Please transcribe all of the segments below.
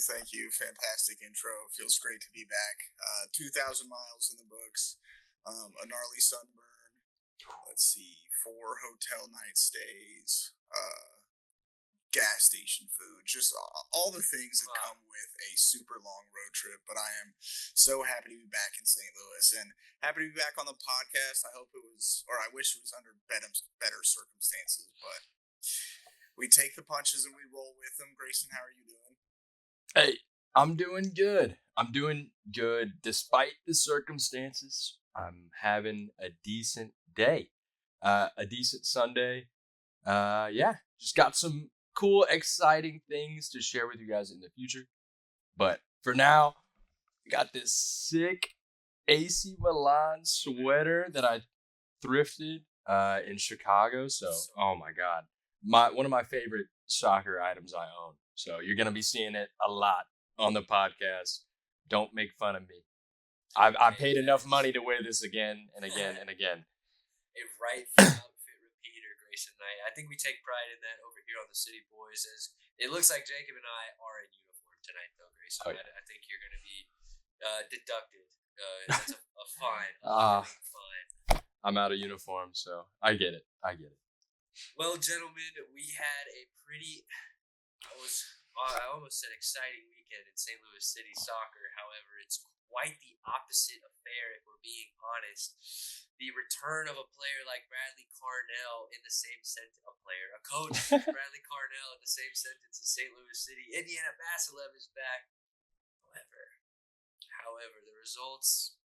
Thank you. Fantastic intro. Feels great to be back. 2,000 miles in the books. A gnarly sunburn. Let's see. 4 hotel night stays. Gas station food. Just all the things that Wow. come with a super long road trip. But I am so happy to be back in St. Louis and happy to be back on the podcast. I hope it was, or I wish it was under better circumstances. But we take the punches and we roll with them. Grayson, how are you doing? Hey, I'm doing good. I'm doing good despite the circumstances. I'm having a decent day, a decent Sunday. Yeah, just got some cool, exciting things to share with you guys in the future. But for now, I got this sick AC Milan sweater that I thrifted in Chicago. So, oh my God, one of my favorite soccer items I own. So you're gonna be seeing it a lot on the podcast. Don't make fun of me. I paid enough money to wear this again and again and again. A rightful outfit repeater, Grayson Knight. I think we take pride in that over here on the City Boys. As it looks like Jacob and I are in uniform tonight, though, Grayson. Oh, yeah. I think you're going to be deducted. That's a fine. Fine. I'm out of uniform, so I get it. Well, gentlemen, we had a pretty. I almost said exciting weekend in St. Louis City soccer. However, it's quite the opposite affair if we're being honest. The return of a player like Bradley Carnell in the same sentence, a coach, Bradley Carnell in the same sentence as St. Louis City. Indiana Basilev is back. However, the results,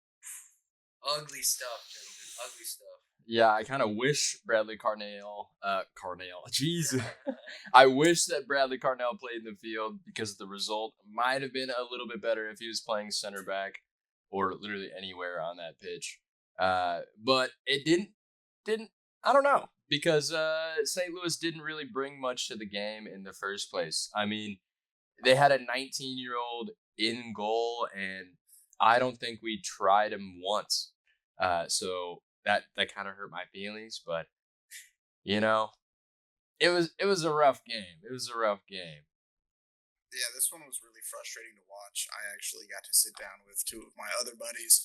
ugly stuff, gentlemen, ugly stuff. Yeah, I kind of wish Bradley Carnell, jeez. I wish that Bradley Carnell played in the field because the result might have been a little bit better if he was playing center back or literally anywhere on that pitch. But it didn't, I don't know, because St. Louis didn't really bring much to the game in the first place. I mean, they had a 19-year-old in goal, and I don't think we tried him once. So that kind of hurt my feelings, but it was a rough game. Yeah, this one was really frustrating to watch. I actually got to sit down with two of my other buddies.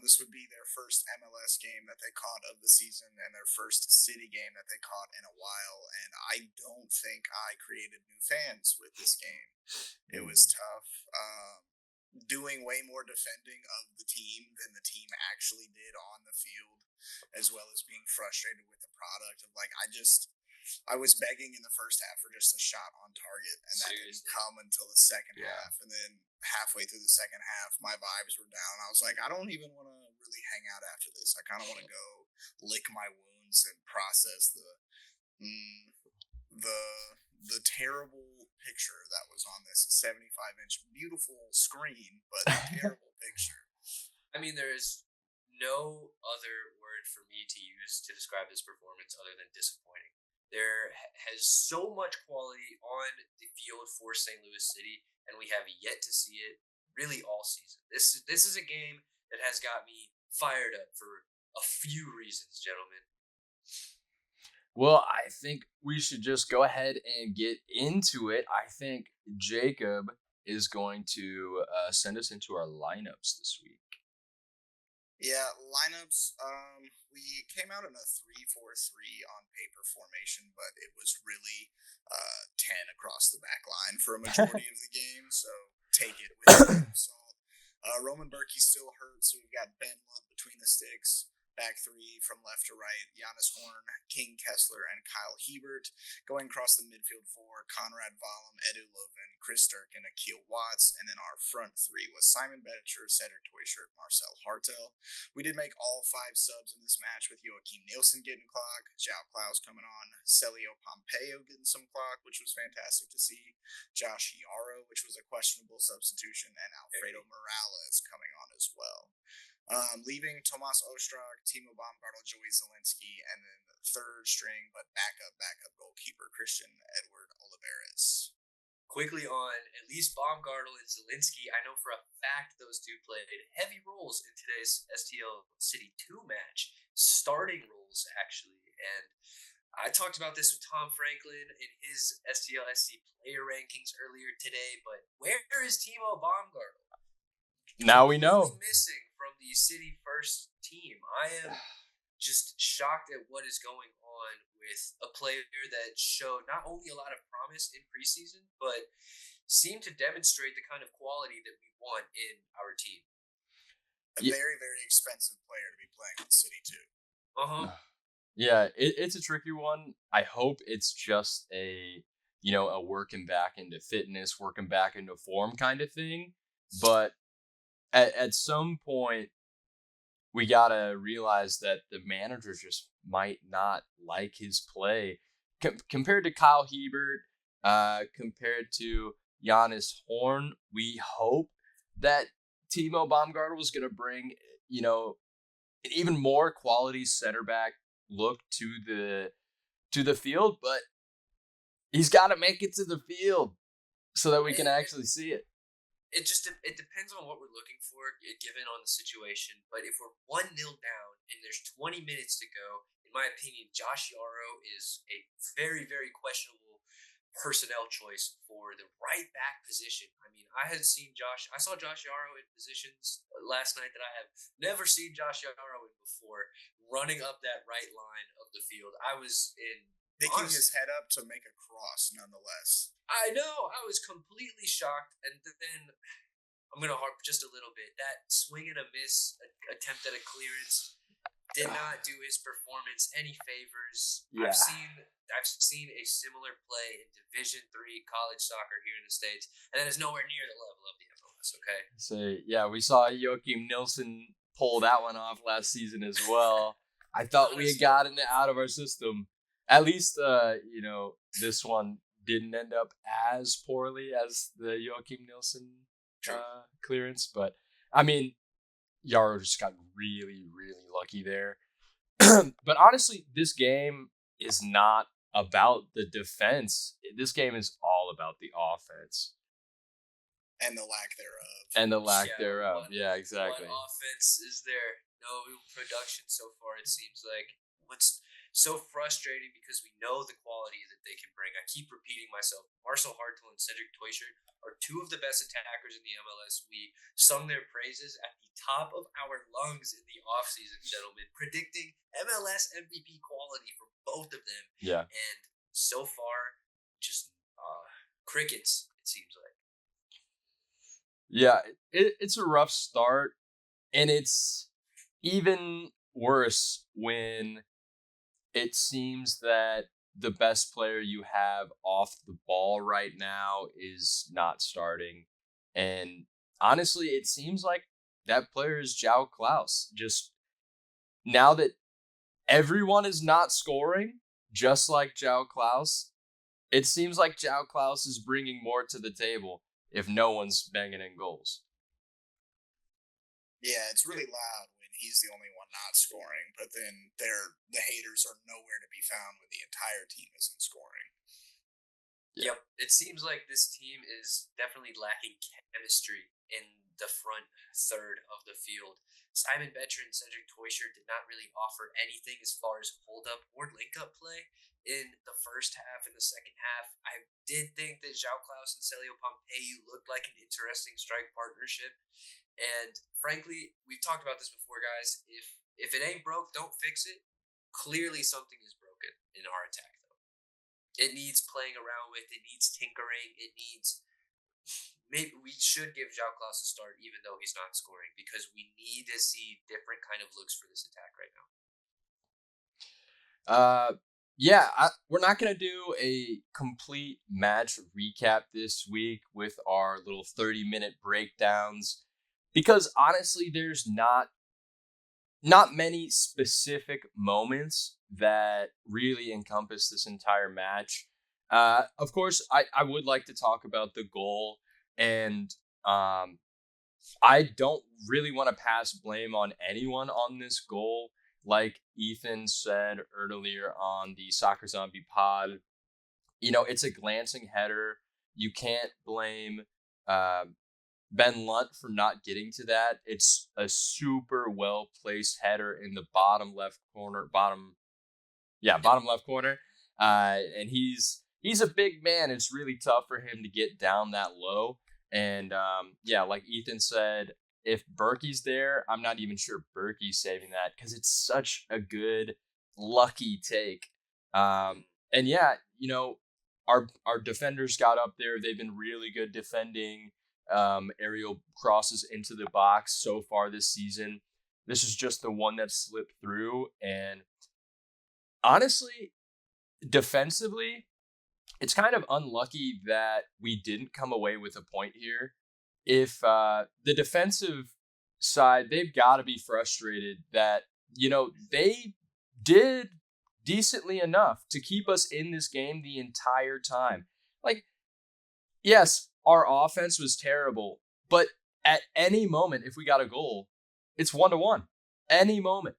This would be their first MLS game that they caught of the season and their first city game that they caught in a while. And I don't think I created new fans with this game. It was tough. Doing way more defending of the team than the team actually did on the field, as well as being frustrated with the product of I was begging in the first half for just a shot on target, and that didn't come until the second half. And then halfway through the second half, my vibes were down. I was like, I don't even want to really hang out after this. I kind of want to go lick my wounds and process the terrible picture that was on this 75-inch beautiful screen, but terrible picture. I mean, there is no other word for me to use to describe this performance other than disappointing. There has so much quality on the field for St. Louis City, and we have yet to see it really all season. This is a game that has got me fired up for a few reasons, gentlemen. Well, I think we should just go ahead and get into it. I think Jacob is going to send us into our lineups this week. Yeah, lineups. We came out in a 3-4-3 on paper formation, but it was really 10 across the back line for a majority of the game, so take it with a grain of salt. Roman Berkey's still hurt, so we've got Ben Lunt between the sticks. Back three from left to right, Giannis Horn, King Kessler, and Kyle Hebert. Going across the midfield four, Conrad Vollum, Edu Loven, Chris Sturk, and Akil Watts. And then our front three was Simon Betcher, Cedric Toyshirt, Marcel Hartel. We did make all 5 subs in this match with Joachim Nielsen getting clock, João Klaus coming on, Celio Pompeo getting some clock, which was fantastic to see, Josh Yaro, which was a questionable substitution, and Alfredo Morales coming on as well. Leaving Tomas Ostrak, Timo Baumgartel, Joey Zielinski, and then the third string, but backup goalkeeper, Christian Edward Olivares. Quickly on, at least Baumgartel and Zielinski, I know for a fact those two played heavy roles in today's STL City 2 match. Starting roles, actually. And I talked about this with Tom Franklin in his STLSC player rankings earlier today, but where is Timo Baumgartl? Now we know. Missing from the City First team. I am just shocked at what is going on with a player that showed not only a lot of promise in preseason, but seemed to demonstrate the kind of quality that we want in our team. A very, very expensive player to be playing in the City too. Yeah, it's a tricky one. I hope it's just a working back into fitness, working back into form kind of thing. But at some point, we gotta realize that the manager just might not like his play compared to Kyle Hebert, compared to Giannis Horn. We hope that Timo Baumgartl was gonna bring an even more quality center back look to the field, but he's got to make it to the field so that we can actually see it. It depends on what we're looking for, given on the situation. But if we're 1-0 down and there's 20 minutes to go, in my opinion, Josh Yarrow is a very, very questionable personnel choice for the right back position. I mean, I saw Josh Yarrow in positions last night that I have never seen Josh Yarrow in before, running up that right line of the field. I was picking his head up to make a cross, nonetheless. I know. I was completely shocked. And then I'm going to harp just a little bit. That swing and a miss attempt at a clearance did not do his performance any favors. Yeah. I've seen a similar play in Division III college soccer here in the States, and that is nowhere near the level of the MLS, okay? So, yeah, we saw Joachim Nilsson pull that one off last season as well. I thought we had gotten it out of our system. At least, this one didn't end up as poorly as the Joachim Nilsson clearance. But, I mean, Yarrow just got really, really lucky there. But honestly, this game is not about the defense. This game is all about the offense. And the lack thereof. Yeah, exactly. What offense is there? No production so far, it seems like. What's so frustrating, because we know the quality that they can bring. I keep repeating myself. Marcel Hartel and Cedric Teuchert are two of the best attackers in the MLS. We sung their praises at the top of our lungs in the offseason, gentlemen, predicting MLS MVP quality for both of them. Yeah. And so far, just crickets, it seems like. Yeah, it's a rough start, and it's even worse when it seems that the best player you have off the ball right now is not starting. And honestly, it seems like that player is João Klaus. Just now that everyone is not scoring, just like João Klaus, it seems like João Klaus is bringing more to the table if no one's banging in goals. Yeah, it's really loud when he's the only one not scoring, but then the haters are nowhere to be found when the entire team isn't scoring. Yep, it seems like this team is definitely lacking chemistry in the front third of the field. Simon Betcher and Cedric Teuchert did not really offer anything as far as hold-up or link-up play in the first half and the second half. I did think that João Klaus and Celio Pompeu looked like an interesting strike partnership. And frankly, we've talked about this before, guys. If it ain't broke, don't fix it. Clearly something is broken in our attack, though. It needs playing around with. It needs tinkering. It needs... Maybe we should give João Klaus a start, even though he's not scoring, because we need to see different kind of looks for this attack right now. We're not going to do a complete match recap this week with our little 30-minute breakdowns, because honestly, there's not many specific moments that really encompass this entire match. Of course, I would like to talk about the goal, and I don't really want to pass blame on anyone on this goal. Like Ethan said earlier on the Soccer Zombie pod, it's a glancing header. You can't blame Ben Lunt for not getting to that. It's a super well-placed header in the bottom left corner, bottom left corner. And he's a big man. It's really tough for him to get down that low. And like Ethan said, if Berkey's there, I'm not even sure Berkey's saving that because it's such a good, lucky take. And yeah, our defenders got up there. They've been really good defending aerial crosses into the box so far this season. This is just the one that slipped through. And honestly, defensively, it's kind of unlucky that we didn't come away with a point here. If the defensive side, they've got to be frustrated that, they did decently enough to keep us in this game the entire time. Like, yes, our offense was terrible, but at any moment, if we got a goal, it's 1-1. Any moment.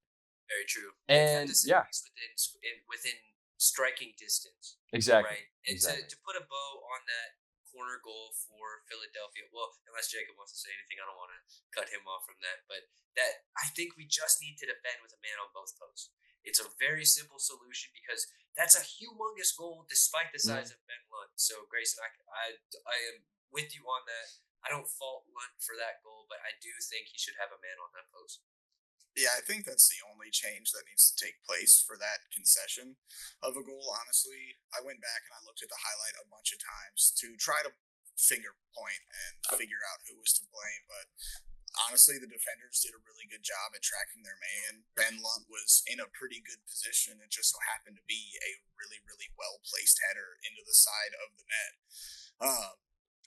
Very true. And within striking distance. Exactly. Right. And exactly. to put a bow on that corner goal for Philadelphia, well, unless Jacob wants to say anything, I don't want to cut him off from that. But that I think we just need to defend with a man on both posts. It's a very simple solution because that's a humongous goal despite the size of Ben Lunt. So Grayson, I am with you on that. I don't fault Lunt for that goal, but I do think he should have a man on that post. Yeah, I think that's the only change that needs to take place for that concession of a goal. Honestly, I went back and I looked at the highlight a bunch of times to try to finger point and figure out who was to blame. But honestly, the defenders did a really good job at tracking their man. Ben Lunt was in a pretty good position. It just so happened to be a really, really well-placed header into the side of the net.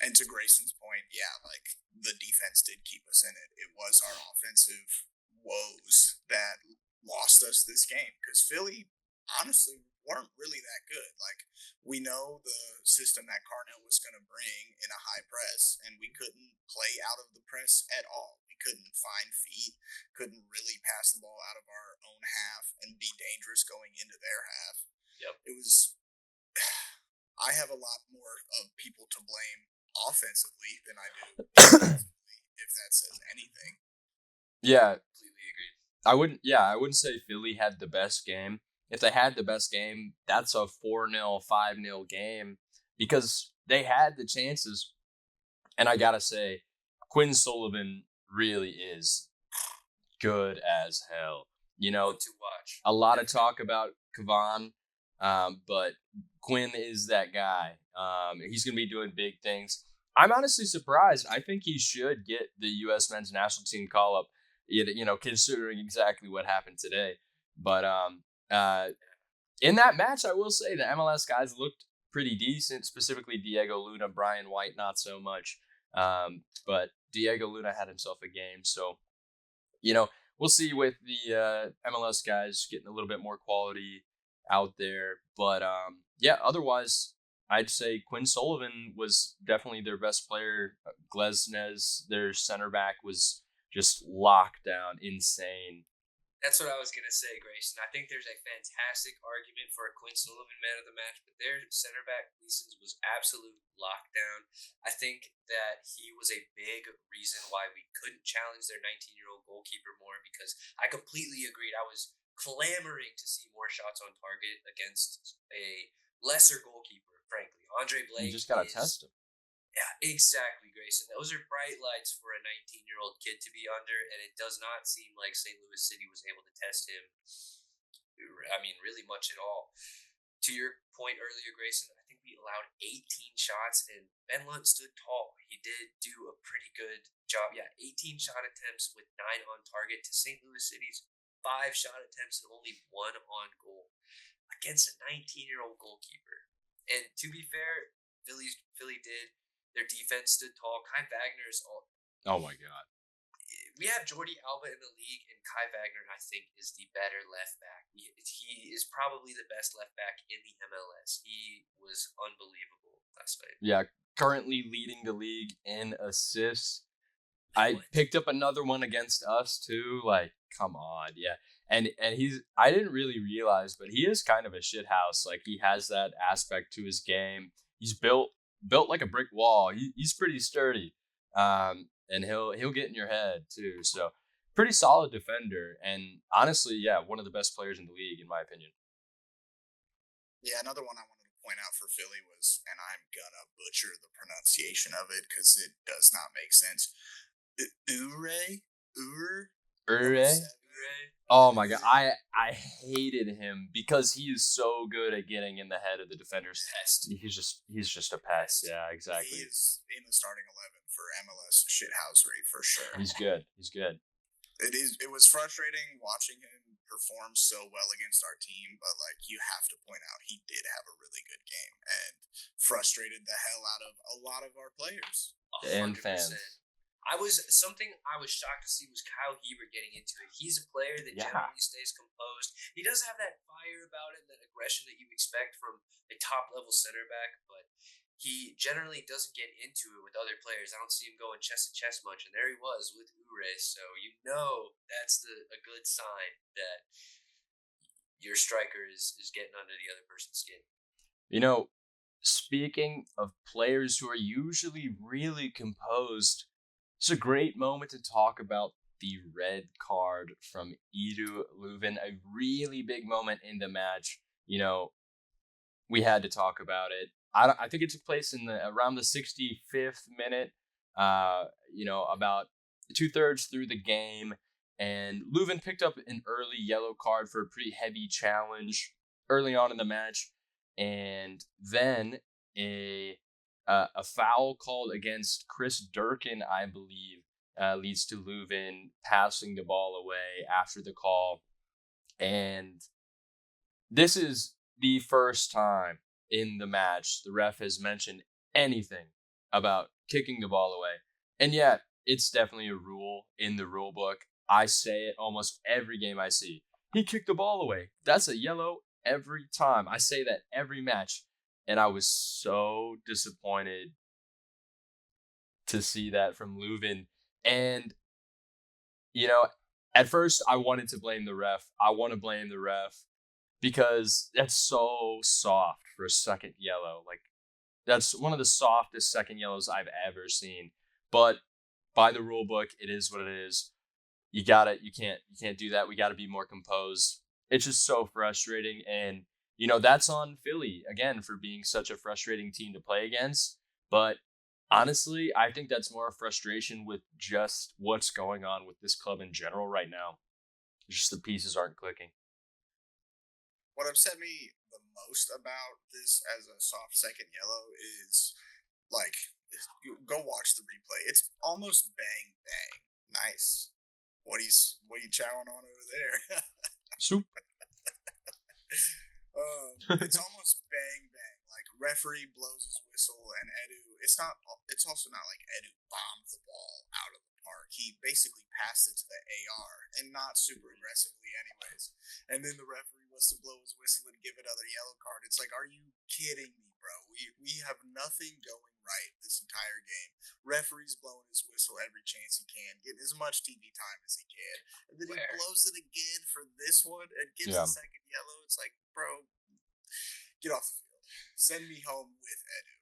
And to Grayson's point, yeah, like the defense did keep us in it. It was our offensive woes that lost us this game because Philly honestly weren't really that good. Like, we know the system that Carnell was going to bring in a high press, and we couldn't play out of the press at all. We couldn't find feet, couldn't really pass the ball out of our own half and be dangerous going into their half. Yep. It was I have a lot more of people to blame offensively than I do defensively, if that says anything. Yeah, Completely agree. I wouldn't say Philly had the best game. If they had the best game, that's a 4-0, 5-0 game because they had the chances. And I gotta say, Quinn Sullivan really is good as hell. To watch. A lot of talk about Kavan, but Quinn is that guy. He's gonna be doing big things. I'm honestly surprised. I think he should get the U.S. men's national team call up. Considering exactly what happened today. But in that match, I will say the MLS guys looked pretty decent, specifically Diego Luna, Brian White, not so much. But Diego Luna had himself a game. So, we'll see with the MLS guys getting a little bit more quality out there. But, otherwise, I'd say Quinn Sullivan was definitely their best player. Glesnes, their center back, was just locked down, insane. That's what I was going to say, Grayson. I think there's a fantastic argument for a Quinn Sullivan man of the match, but their center back, Gleason's, was absolute lockdown. I think that he was a big reason why we couldn't challenge their 19-year-old goalkeeper more because I completely agreed. I was clamoring to see more shots on target against a lesser goalkeeper, frankly. Andre Blake. You just got to test him. Yeah, exactly, Grayson. Those are bright lights for a 19-year-old kid to be under, and it does not seem like St. Louis City was able to test him, really much at all. To your point earlier, Grayson, I think we allowed 18 shots, and Ben Lunt stood tall. He did do a pretty good job. Yeah, 18 shot attempts with 9 on target to St. Louis City's 5 shot attempts and only 1 on goal against a 19-year-old goalkeeper. And to be fair, Philly did. Their defense stood tall. Kai Wagner is all. Oh my God. We have Jordi Alba in the league, and Kai Wagner, I think, is the better left back. He is probably the best left back in the MLS. He was unbelievable last night. Yeah, currently leading the league in assists. I picked up another one against us too. Like, come on, yeah. And I didn't really realize, but he is kind of a shit house. Like, he has that aspect to his game. He's built like a brick wall. He's pretty sturdy, and he'll get in your head too. So pretty solid defender, and honestly, yeah, one of the best players in the league in my opinion. Yeah, another one I wanted to point out for Philly was, and I'm gonna butcher the pronunciation of it because it does not make sense. Ure, Ur, number Ure? 7. Oh my god, I hated him because he is so good at getting in the head of the defenders. Pest. He's just a pest. Yeah, He exactly. is in the starting 11 for MLS shithousery for sure. He's good. He's good. It was frustrating watching him perform so well against our team, but like you have to point out he did have a really good game and frustrated the hell out of a lot of our players. And 100%. fans. I was shocked to see was Kyle Hebert getting into it. He's a player that Yeah. generally stays composed. He doesn't have that fire about him, that aggression that you expect from a top level center back, but he generally doesn't get into it with other players. I don't see him going chest to chest much, and there he was with Ure. So that's a good sign that your striker is getting under the other person's skin. You know, speaking of players who are usually really composed, it's a great moment to talk about the red card from Edu Leuven, a really big moment in the match. We had to talk about it. I think it took place in around the 65th minute, about 2/3 through the game. And Leuven picked up an early yellow card for a pretty heavy challenge early on in the match. And then a foul called against Chris Durkin, I believe, leads to Leuven passing the ball away after the call. And this is the first time in the match the ref has mentioned anything about kicking the ball away. And yet, it's definitely a rule in the rule book. I say it almost every game I see. He kicked the ball away. That's a yellow every time. I say that every match. And I was so disappointed to see that from Leuven. And, at first I wanted to blame the ref. I want to blame the ref because that's so soft for a second yellow. Like, that's one of the softest second yellows I've ever seen. But by the rule book, it is what it is. You can't do that. We got to be more composed. It's just so frustrating. And, that's on Philly, again, for being such a frustrating team to play against. But honestly, I think that's more frustration with just what's going on with this club in general right now. Just the pieces aren't clicking. What upset me the most about this as a soft second yellow is like go watch the replay. It's almost bang bang. Nice. What are you chowing on over there? Soup. It's almost bang bang. Like referee blows his whistle and Edu. It's not. It's also not like Edu bombed the ball out of the park. He basically passed it to the AR and not super aggressively, anyways. And then the referee was to blow his whistle and give another yellow card. It's like, are you kidding me, bro? We have nothing going right this entire game. Referee's blowing his whistle every chance he can, getting as much TV time as he can, and then he blows it again for this one and gives the second yellow. It's like, bro, get off the field. Send me home with Edu.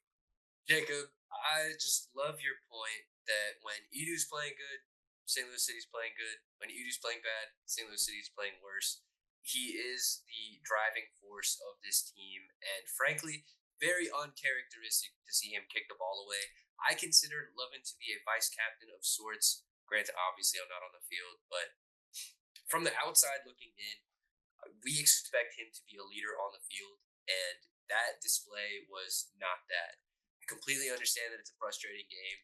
Jacob, I just love your point that when Edu's playing good, St. Louis City's playing good. When Edu's playing bad, St. Louis City's playing worse. He is the driving force of this team, and frankly, very uncharacteristic to see him kick the ball away. I consider Leuven to be a vice captain of sorts. Granted, obviously, I'm not on the field, but from the outside looking in, we expect him to be a leader on the field, and that display was not that. I completely understand that it's a frustrating game,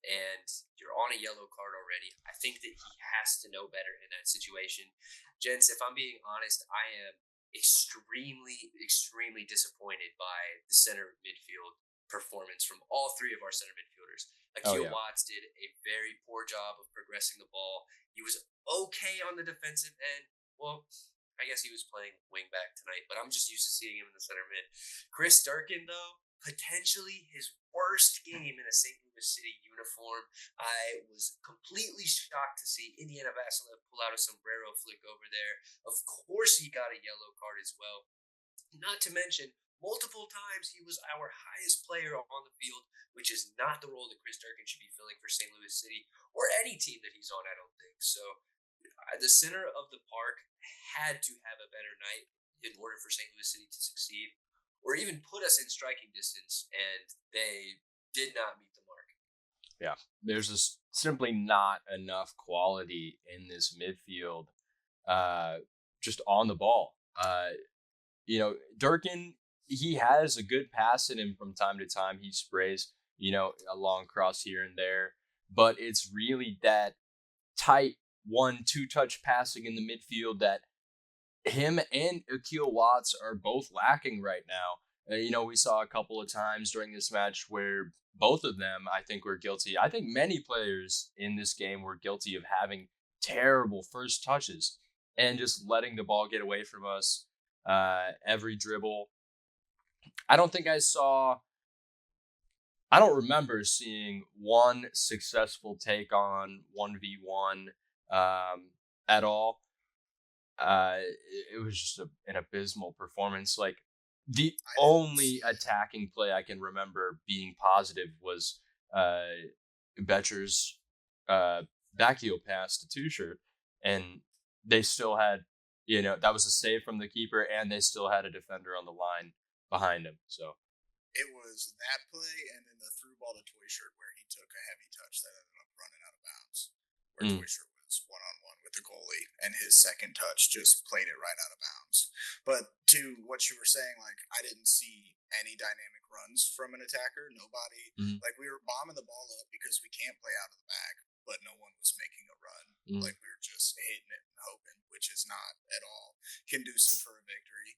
and you're on a yellow card already. I think that he has to know better in that situation. Gents, if I'm being honest, I am extremely, extremely disappointed by the center midfield performance from all three of our center midfielders. Akil Watts did a very poor job of progressing the ball. He was okay on the defensive end. Well, I guess he was playing wing back tonight, but I'm just used to seeing him in the center mid. Chris Durkin, though, potentially his worst game in a St. Louis City uniform. I was completely shocked to see Indiana Vasilev pull out a sombrero flick over there. Of course he got a yellow card as well. Not to mention, multiple times he was our highest player on the field, which is not the role that Chris Durkin should be filling for St. Louis City or any team that he's on, I don't think. So the center of the park had to have a better night in order for St. Louis City to succeed. or even put us in striking distance, and they did not meet the mark. Yeah, there's just simply not enough quality in this midfield, just on the ball. Durkin, he has a good pass in him from time to time. He sprays, a long cross here and there, but it's really that tight 1-2 touch passing in the midfield that him and Akil Watts are both lacking right now. We saw a couple of times during this match where both of them, I think, were guilty. I think many players in this game were guilty of having terrible first touches and just letting the ball get away from us every dribble. I don't remember seeing one successful take on 1v1 at all. It was just an abysmal performance. Like, the only attacking play I can remember being positive was Betcher's backheel pass to Tusher, and they still had, that was a save from the keeper, and they still had a defender on the line behind him. So it was that play and then the through ball to Toy Shirt where he took a heavy touch that ended up running out of bounds, where Toy Shirt was one-on-one with the goalie, and his second touch just played it right out of bounds. But to what you were saying, like, I didn't see any dynamic runs from an attacker. Nobody. Like, we were bombing the ball up because we can't play out of the back, but no one was making a run. Like, we were just hitting it and hoping, which is not at all conducive for a victory.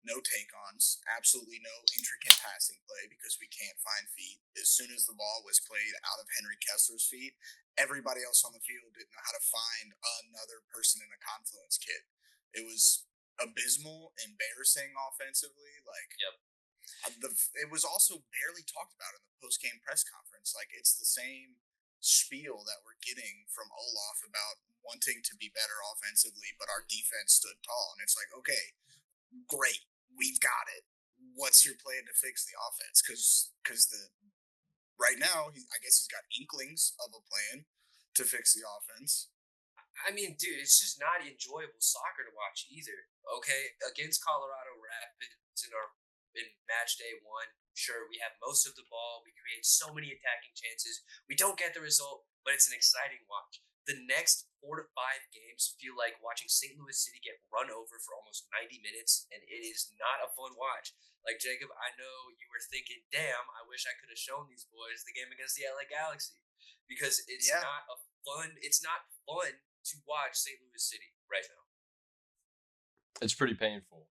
No take-ons, absolutely no intricate passing play because we can't find feet. As soon as the ball was played out of Henry Kessler's feet, everybody else on the field didn't know how to find another person in a confluence kit. It was abysmal, embarrassing offensively. Like, it was also barely talked about in the post-game press conference. Like, it's the same spiel that we're getting from Olaf about wanting to be better offensively, but our defense stood tall. And it's like, okay, great, we've got it. What's your plan to fix the offense? Because right now, I guess he's got inklings of a plan to fix the offense. I mean, dude, it's just not enjoyable soccer to watch either. Okay, against Colorado Rapids in match day 1, sure, we have most of the ball. We create so many attacking chances. We don't get the result, but it's an exciting watch. The next 4 to 5 games feel like watching St. Louis City get run over for almost 90 minutes, and it is not a fun watch. Like, Jacob, I know you were thinking, damn, I wish I could have shown these boys the game against the LA Galaxy, because it's not fun to watch St. Louis City right now. It's pretty painful.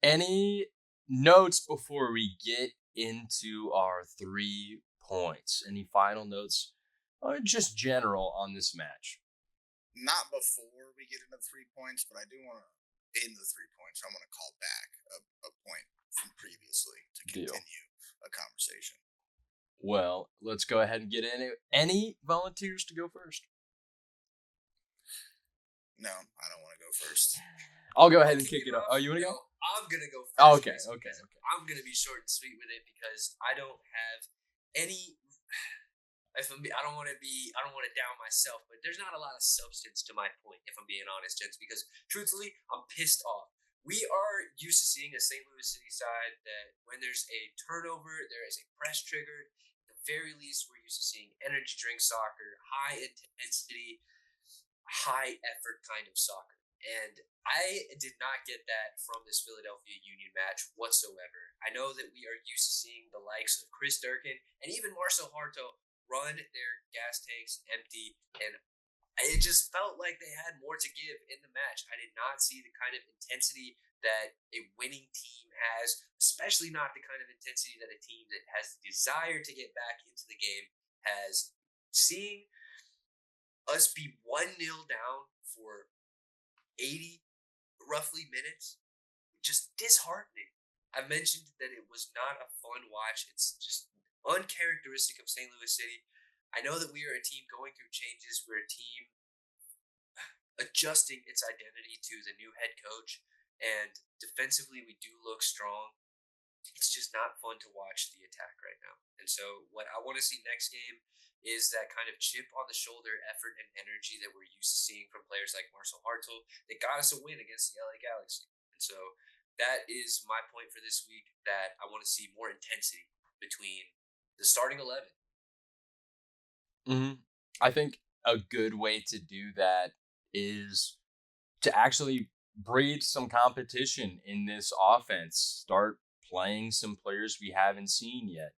Any notes before we get into our 3 points? Any final notes, or just general on this match? Not before we get into 3 points, but I do want to, in the 3 points, I want to call back a point from previously to continue a conversation. Well, let's go ahead and get in it. Any volunteers to go first? No, I don't want to go first. I'll go ahead and kick it off. Oh, you want to go? I'm going to go first. Oh, okay. I'm going to be short and sweet with it because I don't have any. I don't want to down myself, but there's not a lot of substance to my point, if I'm being honest, gents, because truthfully, I'm pissed off. We are used to seeing a St. Louis City side that when there's a turnover, there is a press triggered. At the very least, we're used to seeing energy drink soccer, high intensity, high effort kind of soccer. And I did not get that from this Philadelphia Union match whatsoever. I know that we are used to seeing the likes of Chris Durkin and even Marcel Harto run their gas tanks empty, and it just felt like they had more to give in the match. I did not see the kind of intensity that a winning team has, especially not the kind of intensity that a team that has the desire to get back into the game has. Seeing us be 1-0 down for 80 roughly minutes, just disheartening. I mentioned that it was not a fun watch. It's just uncharacteristic of St. Louis City. I know that we are a team going through changes. We're a team adjusting its identity to the new head coach, and defensively we do look strong. It's just not fun to watch the attack right now. And so what I want to see next game is that kind of chip on the shoulder effort and energy that we're used to seeing from players like Marcel Hartel that got us a win against the LA Galaxy. And so that is my point for this week, that I want to see more intensity between the starting 11. Hmm. I think a good way to do that is to actually breed some competition in this offense. Start playing some players we haven't seen yet.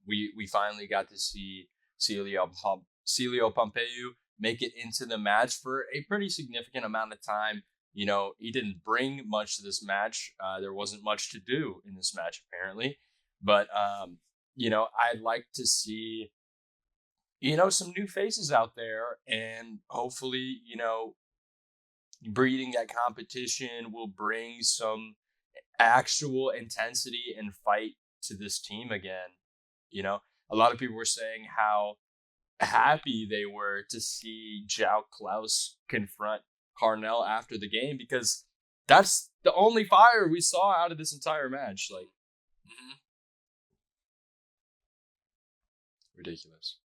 We finally got to see Celio Pompeu make it into the match for a pretty significant amount of time. He didn't bring much to this match. There wasn't much to do in this match, apparently. But, I'd like to see, some new faces out there. And hopefully, breeding that competition will bring some actual intensity and fight to this team again. A lot of people were saying how happy they were to see João Klaus confront Carnell after the game, because that's the only fire we saw out of this entire match. Like, ridiculous.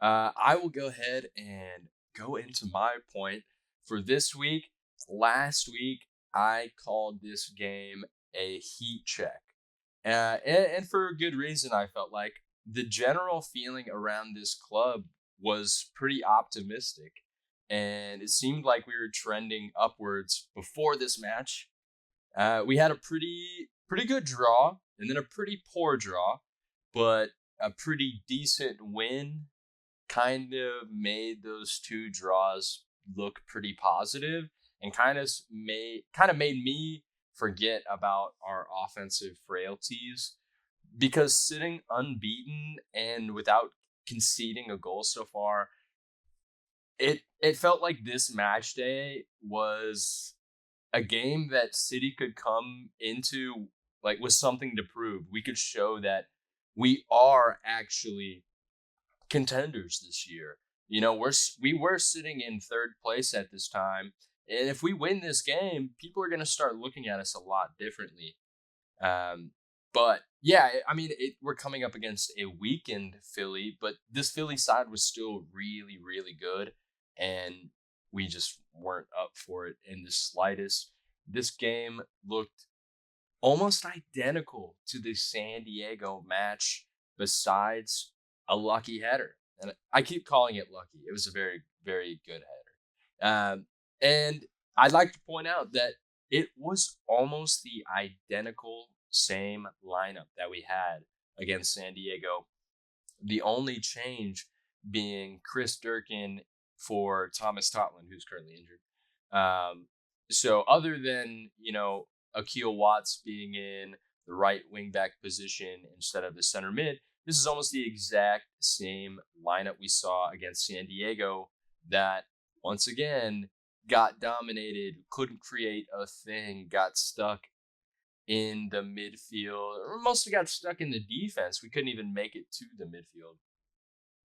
I will go ahead and go into my point for this week. Last week, I called this game a heat check. And for a good reason, I felt like the general feeling around this club was pretty optimistic. And it seemed like we were trending upwards before this match. We had a pretty good draw, and then a pretty poor draw, but a pretty decent win kind of made those two draws look pretty positive, and kind of made me forget about our offensive frailties, because sitting unbeaten and without conceding a goal so far, it felt like this match day was a game that City could come into like with something to prove. We could show that we are actually contenders this year. We were sitting in third place at this time, and if we win this game, people are going to start looking at us a lot differently. But yeah, I mean, we're coming up against a weakened Philly, but this Philly side was still really, really good, and we just weren't up for it in the slightest. This game looked almost identical to the San Diego match, besides a lucky header. And I keep calling it lucky. It was a very, very good header. And I'd like to point out that it was almost the identical same lineup that we had against San Diego. The only change being Chris Durkin for Thomas Totland, who's currently injured. So other than, Akil Watts being in the right wingback position instead of the center mid, this is almost the exact same lineup we saw against San Diego that, once again, got dominated, couldn't create a thing, got stuck in the midfield, or mostly got stuck in the defense. We couldn't even make it to the midfield.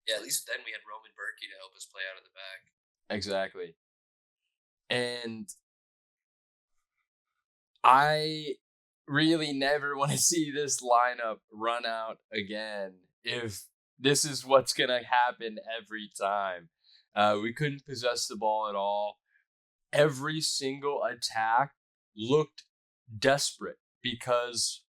Yeah, at least then we had Roman Berkey to help us play out of the back. Exactly. And I really never want to see this lineup run out again if this is what's going to happen every time. We couldn't possess the ball at all. Every single attack looked desperate, because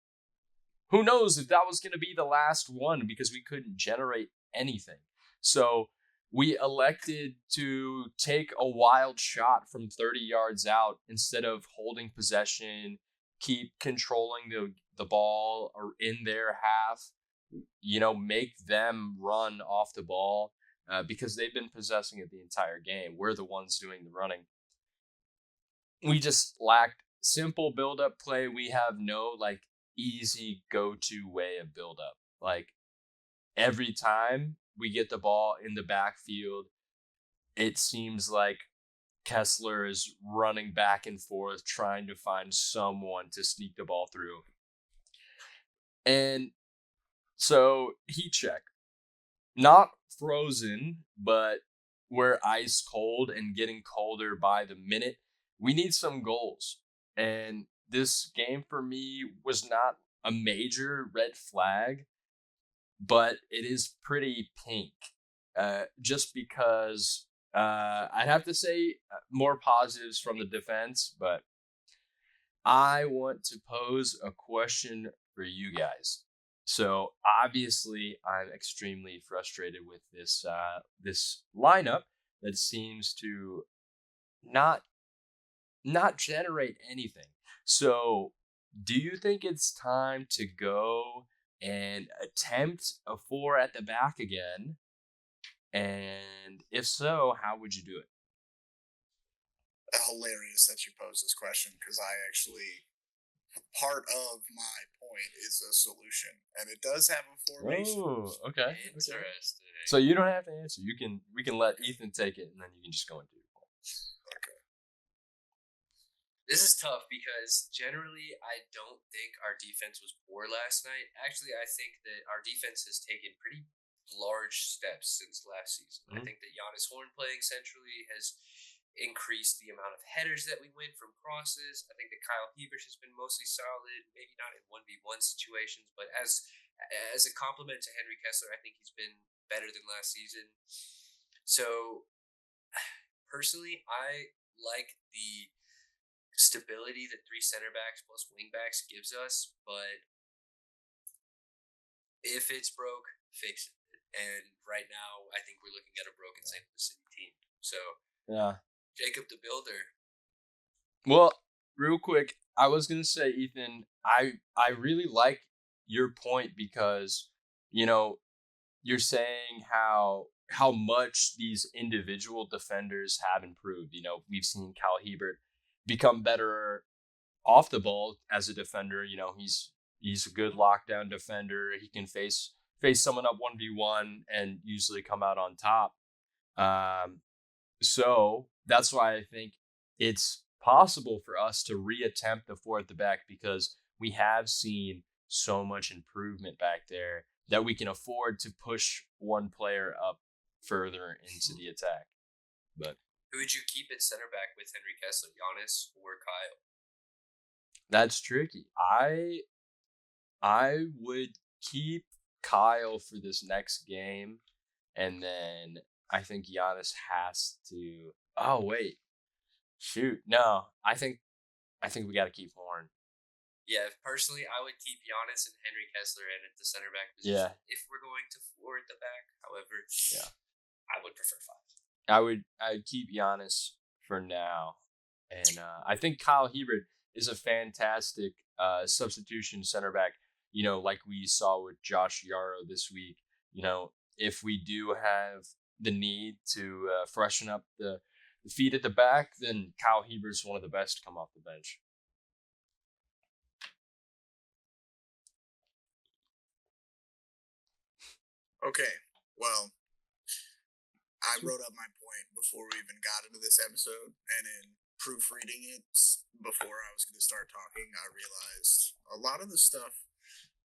who knows if that was going to be the last one, because we couldn't generate anything. So we elected to take a wild shot from 30 yards out instead of holding possession, keep controlling the ball or in their half, make them run off the ball, because they've been possessing it the entire game. We're the ones doing the running. We just lacked simple build-up play. We have no easy go-to way of build-up. Every time we get the ball in the backfield, it seems like Kessler is running back and forth trying to find someone to sneak the ball through. And so, heat check. Not frozen, but we're ice cold and getting colder by the minute. We need some goals. And this game for me was not a major red flag, but it is pretty pink. Just because I'd have to say more positives from the defense, but I want to pose a question for you guys. So obviously, I'm extremely frustrated with this lineup that seems to not not generate anything. So, do you think it's time to go and attempt a four at the back again? And if so, how would you do it? Hilarious that you pose this question because I actually part of my point is a solution, and it does have a formation. Oh, okay. Interesting. So you don't have to answer. We can let Ethan take it, and then you can just go into it. Okay. This is tough because generally I don't think our defense was poor last night. Actually, I think that our defense has taken pretty large steps since last season. I think that Giannis Horn playing centrally has increased the amount of headers that we win from crosses. I think that Kyle Hebert has been mostly solid, maybe not in 1v1 situations, but as a compliment to Henry Kessler, I think he's been better than last season. So personally, I like the stability that three center backs plus wing backs gives us, but if it's broke, fix it. And right now, I think we're looking at a broken St. Louis City team. So, Yeah. Jacob the Builder. Well, real quick, I was gonna say, Ethan, I really like your point because you're saying how much these individual defenders have improved. We've seen Kyle Hebert become better off the ball as a defender. He's a good lockdown defender. He can face someone up 1v1 and usually come out on top. So that's why I think it's possible for us to reattempt the four at the back because we have seen so much improvement back there that we can afford to push one player up further into the attack. But who would you keep at center back with Henry Kessler, Giannis or Kyle? That's tricky. I would keep Kyle for this next game, and then I think Giannis has to. Oh wait, shoot, no. I think we got to keep Horn. Yeah, personally, I would keep Giannis and Henry Kessler in at the center back position if we're going to four at the back. However, I would prefer five. I'd keep Giannis for now, and I think Kyle Hebert is a fantastic substitution center back. Like we saw with Josh Yarrow this week. If we do have the need to freshen up the feet at the back, then Kyle Hebert's one of the best to come off the bench. Okay, well, I wrote up my point before we even got into this episode, and in proofreading it before I was going to start talking, I realized a lot of the stuff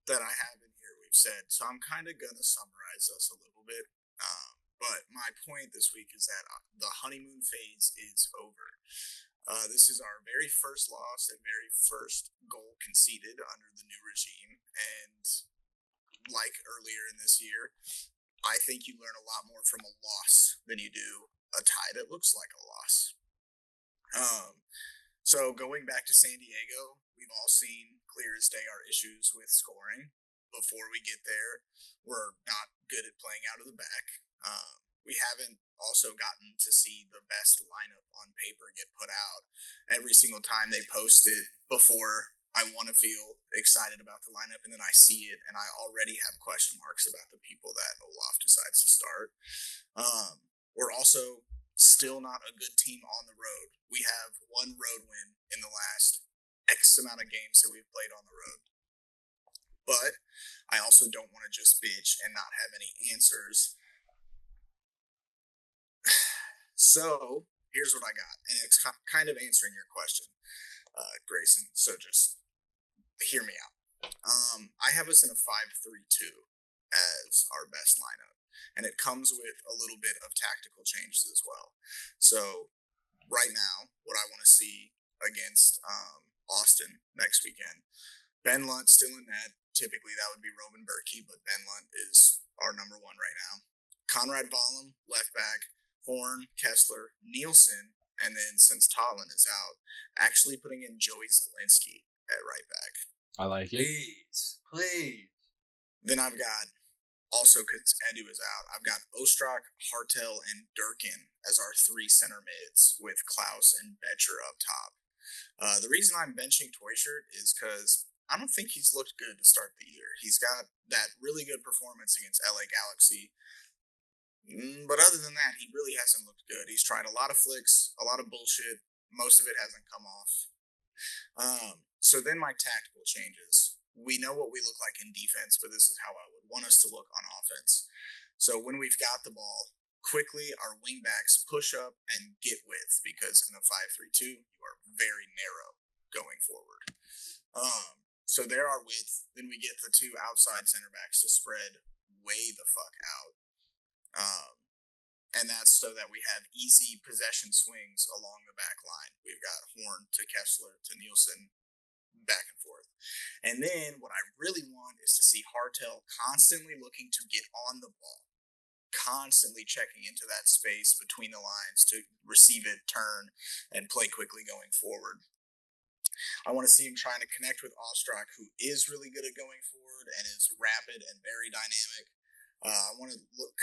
that I have in here we've said, so I'm kind of going to summarize us a little bit. But my point this week is that the honeymoon phase is over. This is our very first loss and very first goal conceded under the new regime, and like earlier in this year, I think you learn a lot more from a loss than you do a tie that looks like a loss. So going back to San Diego, we've all seen clear as day our issues with scoring. Before we get there, we're not good at playing out of the back. We haven't also gotten to see the best lineup on paper get put out every single time they post it before I want to feel excited about the lineup, and then I see it, and I already have question marks about the people that Olaf decides to start. We're also still not a good team on the road. We have one road win in the last X amount of games that we've played on the road. But I also don't want to just bitch and not have any answers. So here's what I got, and it's kind of answering your question, Grayson. So just hear me out. I have us in a 5-3-2 as our best lineup, and it comes with a little bit of tactical changes as well. So right now, what I want to see against Austin next weekend, Ben Lunt still in net. Typically that would be Roman Berkey, but Ben Lunt is our number one right now. Conrad Vollum, left back. Horn, Kessler, Nielsen, And then since Tallinn is out, actually putting in Joey Zielinski at right back. I like it. Please. Then I've got, also because Edu is out, I've got Ostrak, Hartel, and Durkin as our 3 center mids with Klaus and Betcher up top. The reason I'm benching Toyshirt is because I don't think he's looked good to start the year. He's got that really good performance against LA Galaxy. But other than that, he really hasn't looked good. He's tried a lot of flicks, a lot of bullshit. Most of it hasn't come off. So then my tactical changes. We know what we look like in defense, but this is how I would want us to look on offense. So when we've got the ball, quickly our wingbacks push up and get width, because in a 5-3-2, you are very narrow going forward. So there are width. Then we get the 2 outside center backs to spread way the fuck out. And that's so that we have easy possession swings along the back line. We've got Horn to Kessler to Nielsen, back and forth. And then what I really want is to see Hartel constantly looking to get on the ball, constantly checking into that space between the lines to receive it, turn, and play quickly going forward. I want to see him trying to connect with Ostrak, who is really good at going forward and is rapid and very dynamic. I want to look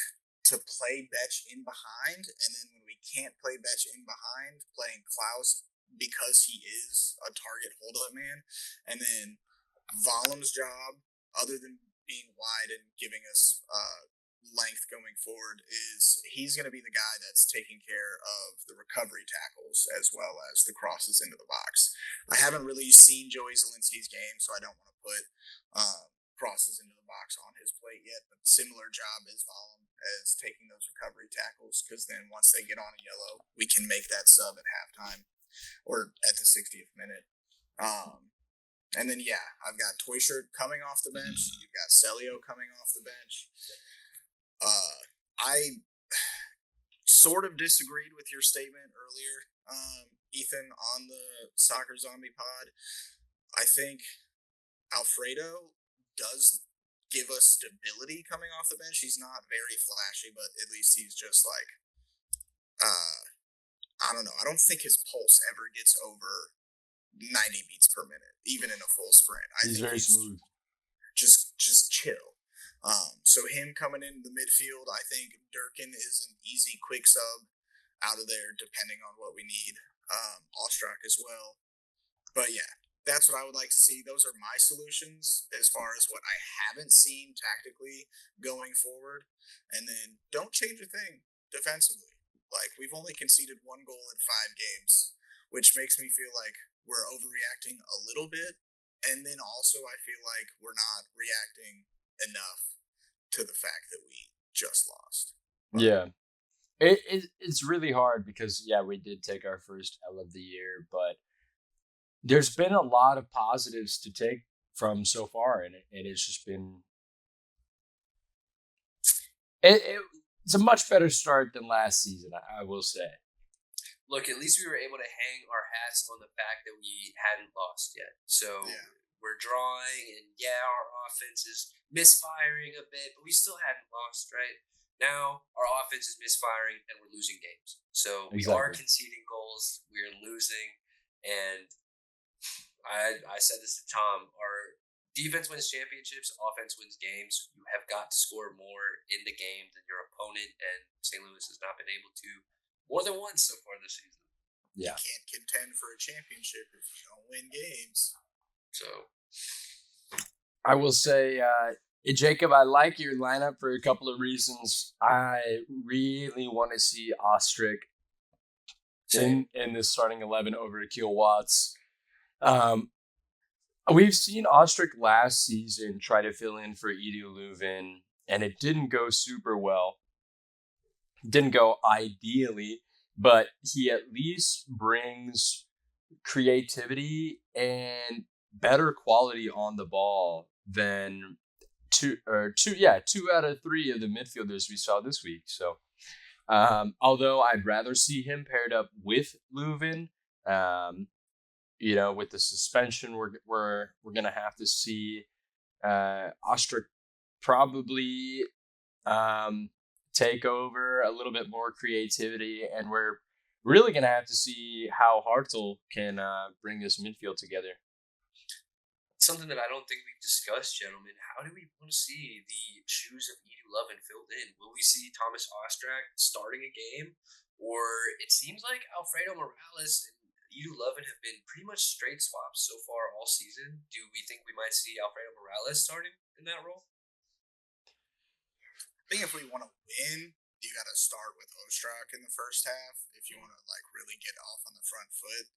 to play Betch in behind, and then when we can't play Betch in behind, playing Klaus because he is a target hold-up man. And then Volum's job, other than being wide and giving us length going forward, is he's going to be the guy that's taking care of the recovery tackles as well as the crosses into the box. I haven't really seen Joey Zielinski's game, so I don't want to put crosses into the box on his plate yet, but similar job is Volum as taking those recovery tackles, because then once they get on a yellow, we can make that sub at halftime or at the 60th minute. And then, yeah, I've got Toyshirt coming off the bench. You've got Celio coming off the bench. I sort of disagreed with your statement earlier, Ethan, on the Soccer Zombie pod. I think Alfredo does give us stability coming off the bench. He's not very flashy, but at least he's just like, I don't know. I don't think his pulse ever gets over 90 beats per minute, even in a full sprint. He's very smooth. Just chill. So him coming into the midfield, I think Durkin is an easy quick sub out of there, depending on what we need. Ostrak as well. But yeah, that's what I would like to see. Those are my solutions as far as what I haven't seen tactically going forward. And then don't change a thing defensively. Like, we've only conceded 1 goal in 5 games, which makes me feel like we're overreacting a little bit. And then also I feel like we're not reacting enough to the fact that we just lost. Yeah. It's really hard because, yeah, we did take our first L of the year, but there's been a lot of positives to take from so far, and it's just been it's a much better start than last season, I will say. Look, at least we were able to hang our hats on the fact that we hadn't lost yet. So we're drawing, and yeah, our offense is misfiring a bit, but we still hadn't lost, right? Now our offense is misfiring, and we're losing games. So we are conceding goals, we're losing, and I said this to Tom, our defense wins championships, offense wins games. You have got to score more in the game than your opponent, and St. Louis has not been able to more than once so far this season. Yeah. You can't contend for a championship if you don't win games. So I will say, Jacob, I like your lineup for a couple of reasons. I really want to see Ostrich in this starting 11 over Akil Watts. We've seen Ostrich last season try to fill in for Edu Leuven, and it didn't go super well. Didn't go ideally, but he at least brings creativity and better quality on the ball than two out of 3 of the midfielders we saw this week. So, although I'd rather see him paired up with Leuven, with the suspension, we're gonna have to see Ostrich probably take over a little bit more creativity, and we're really going to have to see how Hartzell can bring this midfield together. Something that I don't think we've discussed, gentlemen. How do we want to see the shoes of Edu Lovin filled in? Will we see Thomas Ostrak starting a game? Or it seems like Alfredo Morales and Edu Lovin have been pretty much straight swaps so far all season. Do we think we might see Alfredo Morales starting in that role? I think if we want to win, you got to start with Ostrak in the first half if you want to like really get off on the front foot.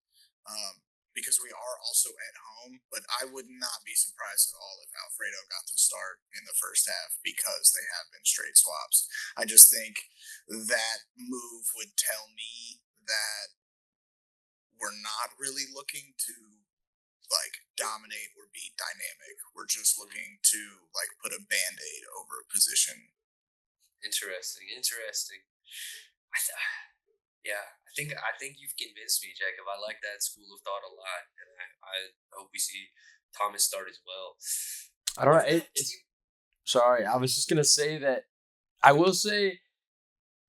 Because we are also at home, but I would not be surprised at all if Alfredo got to start in the first half because they have been straight swaps. I just think that move would tell me that we're not really looking to like dominate or be dynamic. We're just looking to like put a band-aid over a position. Interesting. I think you've convinced me, Jacob. I like that school of thought a lot, and I hope we see Thomas start as well. I don't know. Sorry, I was just gonna say that I will say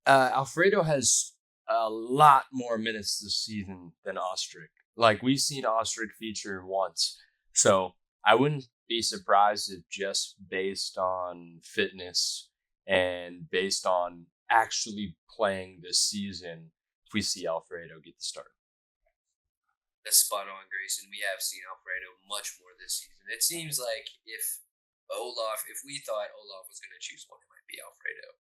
Alfredo has a lot more minutes this season than Ostrich. Like we've seen Ostrich feature once, so I wouldn't be surprised if just based on fitness and based on actually playing this season, if we see Alfredo get the start. That's spot on, Grayson. We have seen Alfredo much more this season. It seems like if we thought Olaf was going to choose one, it might be Alfredo.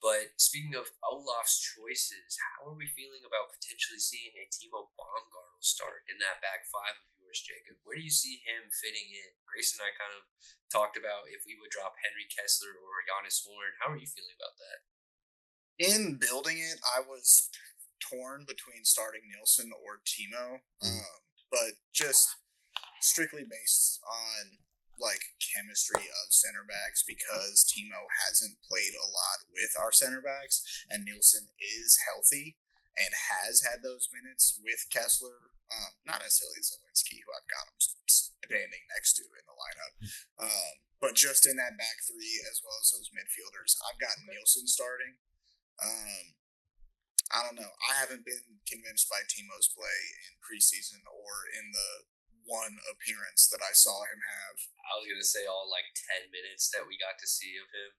But speaking of Olaf's choices, how are we feeling about potentially seeing a Timo Baumgartel start in that back five of yours, Jacob? Where do you see him fitting in? Grayson and I kind of talked about if we would drop Henry Kessler or Giannis Horn. How are you feeling about that? In building it, I was torn between starting Nielsen or Timo, but just strictly based on like chemistry of center backs because Timo hasn't played a lot with our center backs and Nielsen is healthy and has had those minutes with Kessler, not necessarily Zelensky, who I've got him standing next to in the lineup, but just in that back three as well as those midfielders, I've got Nielsen starting. I don't know. I haven't been convinced by Timo's play in preseason or in the one appearance that I saw him have. I was going to say all like 10 minutes that we got to see of him.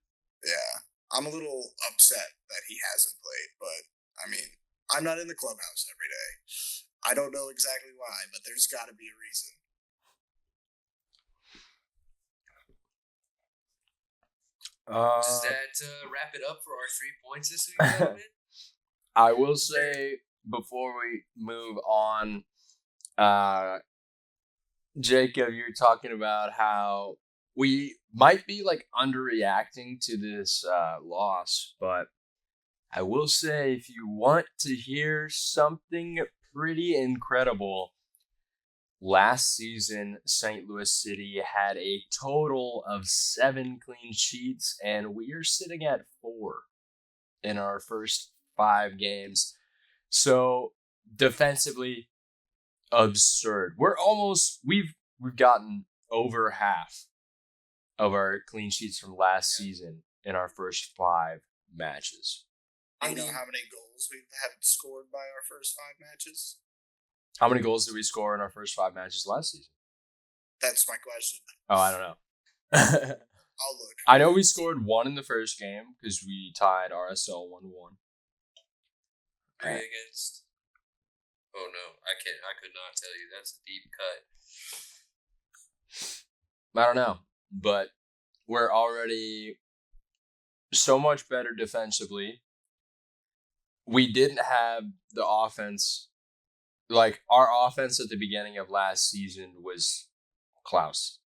Yeah. I'm a little upset that he hasn't played, but I mean, I'm not in the clubhouse every day. I don't know exactly why, but there's got to be a reason. Does that wrap it up for our 3 points this week, gentlemen? I will say before we move on, Jacob, you're talking about how we might be like underreacting to this loss, but I will say if you want to hear something pretty incredible, last season St. Louis City had a total of 7 clean sheets, and we are sitting at 4 in our first 5 games. So defensively, absurd. We've gotten over half of our clean sheets from last season in our first 5 matches. Do you know how many goals we've had scored by our first 5 matches? How many goals did we score in our first 5 matches last season? That's my question. Oh, I don't know. I'll look. I know we scored 1 in the first game because we tied RSL 1-1. Against? Oh no, I could not tell you. That's a deep cut. I don't know, but we're already so much better defensively. We didn't have the offense. Like, our offense at the beginning of last season was Klaus.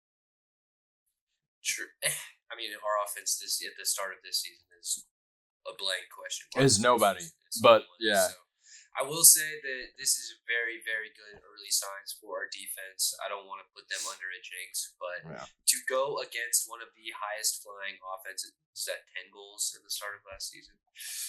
True. I mean, our offense at the start of this season is a blank question. It's nobody. But, yeah. So, I will say that this is very, very good early signs for our defense. I don't want to put them under a jinx, but to go against one of the highest flying offenses at 10 goals in the start of last season.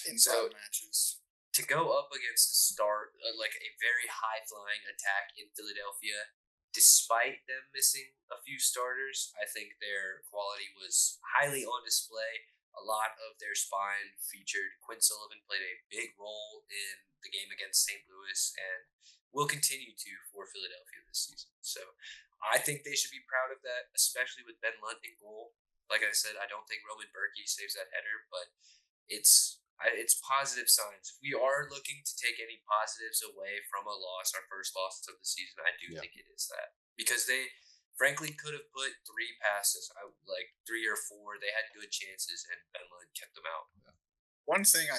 In 5 matches. To go up against the start, like a very high flying attack in Philadelphia, despite them missing a few starters, I think their quality was highly on display. A lot of their spine featured. Quinn Sullivan played a big role in the game against St. Louis and will continue to for Philadelphia this season. So I think they should be proud of that, especially with Ben Lunt in goal. Like I said, I don't think Roman Berkey saves that header, but it's positive signs. If we are looking to take any positives away from a loss, our first loss of the season, I do think it is that, because they frankly could have put 3 passes, like 3 or 4. They had good chances, and Ben Lund kept them out. One thing I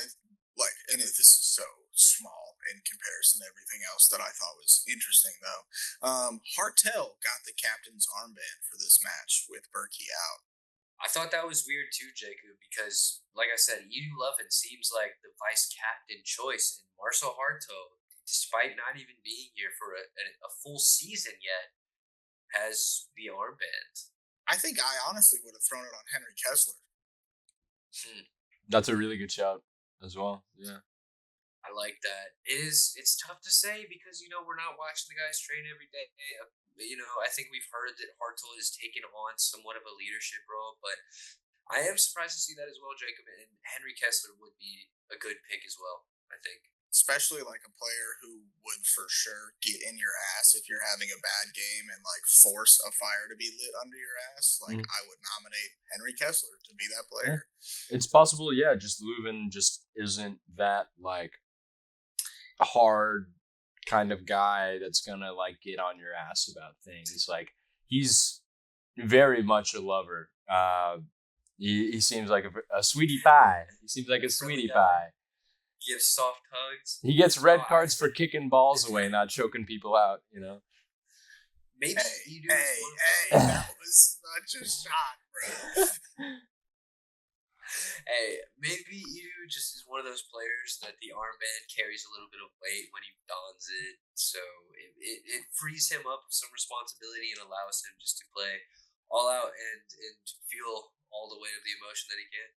like, and this is so small in comparison to everything else that I thought was interesting, though. Hartel got the captain's armband for this match with Berkey out. I thought that was weird too, Jacob, because, like I said, Edu Lovin seems like the vice captain choice, and Marcel Harto, despite not even being here for a full season yet, has the armband. I think I honestly would have thrown it on Henry Kessler. That's a really good shout as well. Yeah. I like that. It's tough to say because, we're not watching the guys train every day. I think we've heard that Hartel has taken on somewhat of a leadership role, but I am surprised to see that as well, Jacob. And Henry Kessler would be a good pick as well, I think. Especially like a player who would for sure get in your ass if you're having a bad game and like force a fire to be lit under your ass. Like I would nominate Henry Kessler to be that player. Yeah. It's possible, yeah. Just Leuven just isn't that like hard kind of guy that's gonna like get on your ass about things. Like he's very much a lover. He seems like a sweetie pie. He seems like a sweetie pie. Gives soft hugs. He gets red cards for kicking balls away, not choking people out. Maybe that was such a shot, bro. Hey, maybe Edu just is one of those players that the armband carries a little bit of weight when he dons it, so it frees him up of some responsibility and allows him just to play all out and feel all the weight of the emotion that he can.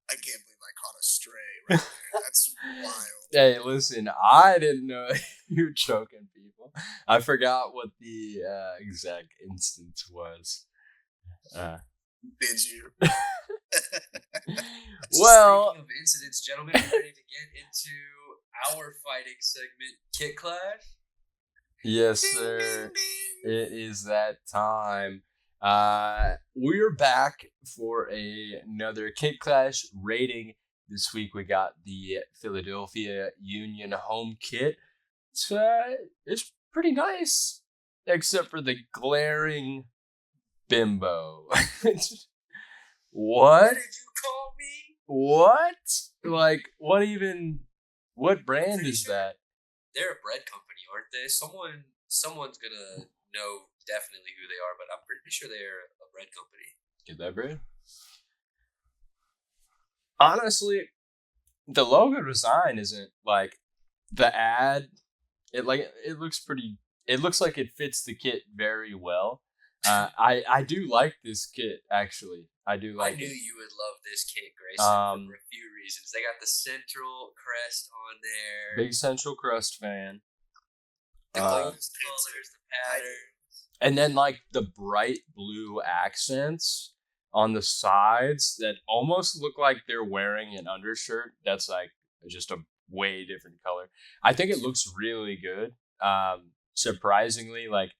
I can't believe I caught a stray right there. That's wild. Hey, listen, I didn't know you were choking people. I forgot what the exact instance was. Did you? Well, speaking of incidents, gentlemen, we're ready to get into our fighting segment, Kit Clash. Yes, sir. It is that time. We're back for another Kit Clash rating. This week we got the Philadelphia Union home kit. It's pretty nice, except for the glaring bimbo. What? What did you call me? What? Like, what brand is that? They're a bread company, aren't they? Someone's gonna know definitely who they are, but I'm pretty sure they're a bread company. Get that bread? Honestly, the logo design isn't like the ad. It looks pretty. It looks like it fits the kit very well. I do like this kit actually. I do like. I knew you would love this kit, Grayson, for a few reasons. They got the Central crest on there. Big Central Crest fan. The gold colors, the patterns, and then like the bright blue accents on the sides that almost look like they're wearing an undershirt that's like just a way different color. I think it looks really good. Surprisingly, like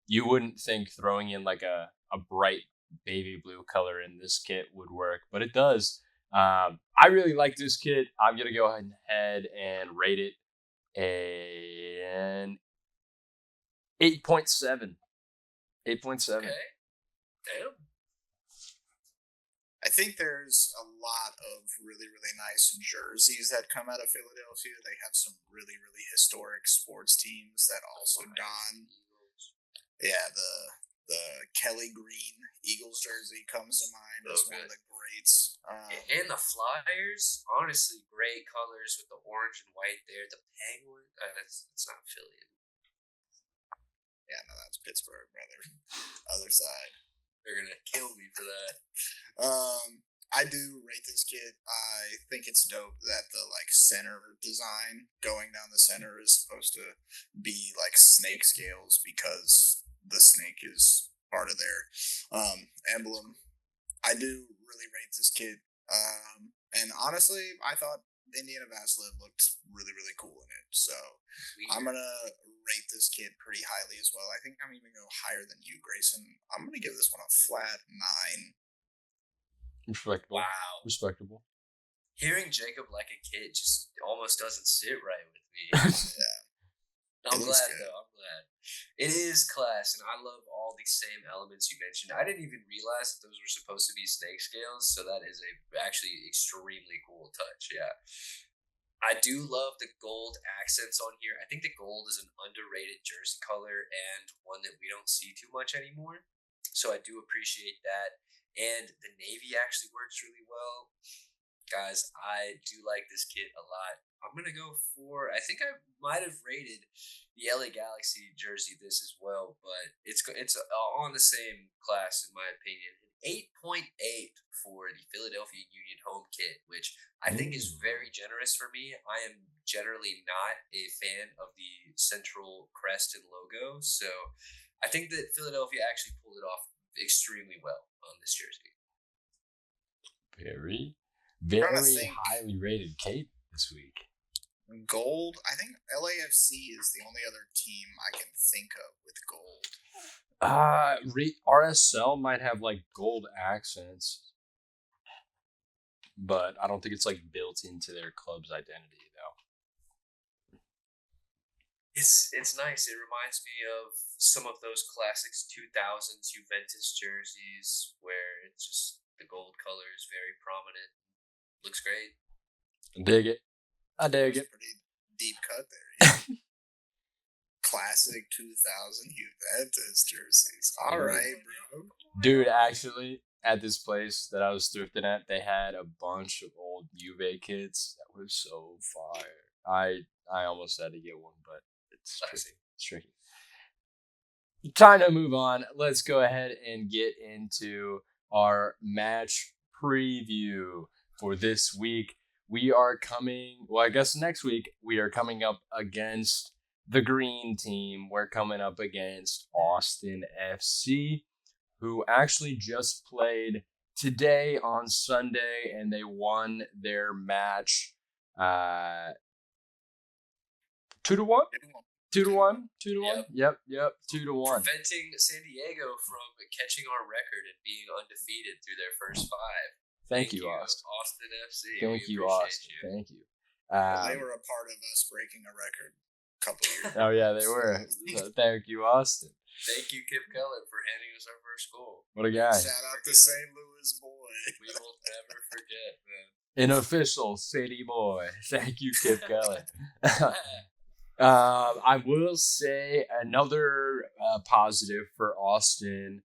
you wouldn't think throwing in like a bright baby blue color in this kit would work, but it does. I really like this kit. I'm gonna go ahead and rate it an 8.7. 8.7. Okay. Damn. I think there's a lot of really, really nice jerseys that come out of Philadelphia. They have some really, really historic sports teams that also don. Yeah, the Kelly Green Eagles jersey comes to mind as one of the greats. And the Flyers, honestly, great colors with the orange and white there. The Penguin, it's not Philly. Yeah, no, that's Pittsburgh, brother. Other side. They're gonna kill me for that. I do rate this kit. I think it's dope that the center design going down the center is supposed to be like snake scales because the snake is part of their emblem. I do really rate this kid. And honestly, I thought Indiana Vassiliev looked really, really cool in it. So I'm Weird. gonna rate this kid pretty highly as well. I think I'm even go higher than you, Grayson. I'm gonna give this one a flat 9. Respectable. Wow. Respectable. Hearing Jacob like a kid just almost doesn't sit right with me. Yeah. I'm It looks glad good. though. I'm glad. It is class, and I love all these same elements you mentioned. I didn't even realize that those were supposed to be snake scales, so that is a actually extremely cool touch. Yeah. I do love the gold accents on here. I think the gold is an underrated jersey color and one that we don't see too much anymore. So I do appreciate that. And the navy actually works really well. Guys, I do like this kit a lot. I'm gonna go for. I think I might have rated the LA Galaxy jersey this as well, but it's on the same class in my opinion. An 8.8 for the Philadelphia Union home kit, which I think is very generous for me. I am generally not a fan of the central crest and logo, so I think that Philadelphia actually pulled it off extremely well on this jersey. Very, trying to very think. highly rated Kate this week. Gold. I think LAFC is the only other team I can think of with gold. RSL might have like gold accents, but I don't think it's like built into their club's identity though. It's nice. It reminds me of some of those classics 2000s Juventus jerseys where it's just the gold color is very prominent. Looks great. Dig it. I dig it. Pretty deep cut there. Yeah. Classic 2000 Juventus jerseys. All right, bro. Dude, actually, at this place that I was thrifting at, they had a bunch of old Juve kits that were so fire. I almost had to get one, but it's tricky. It's tricky. Time to move on. Let's go ahead and get into our match preview for this week. We are I guess next week, we are coming up against the green team. We're coming up against AustinFC, who actually just played today on Sunday, and they won their match 2-1. 2-1. 2-1. Yep. 2-1. Preventing San Diego from catching our record and being undefeated through their first 5. Thank you, Austin. Austin FC. Thank you, Austin. Thank you. They were a part of us breaking a record a couple of years ago. Oh, yeah, they were. So thank you, Austin. Thank you, Kip Keller, for handing us our first goal. What a guy. Shout out to St. Louis boy. We will never forget, man. An official city boy. Thank you, Kip Keller. I will say another positive for Austin.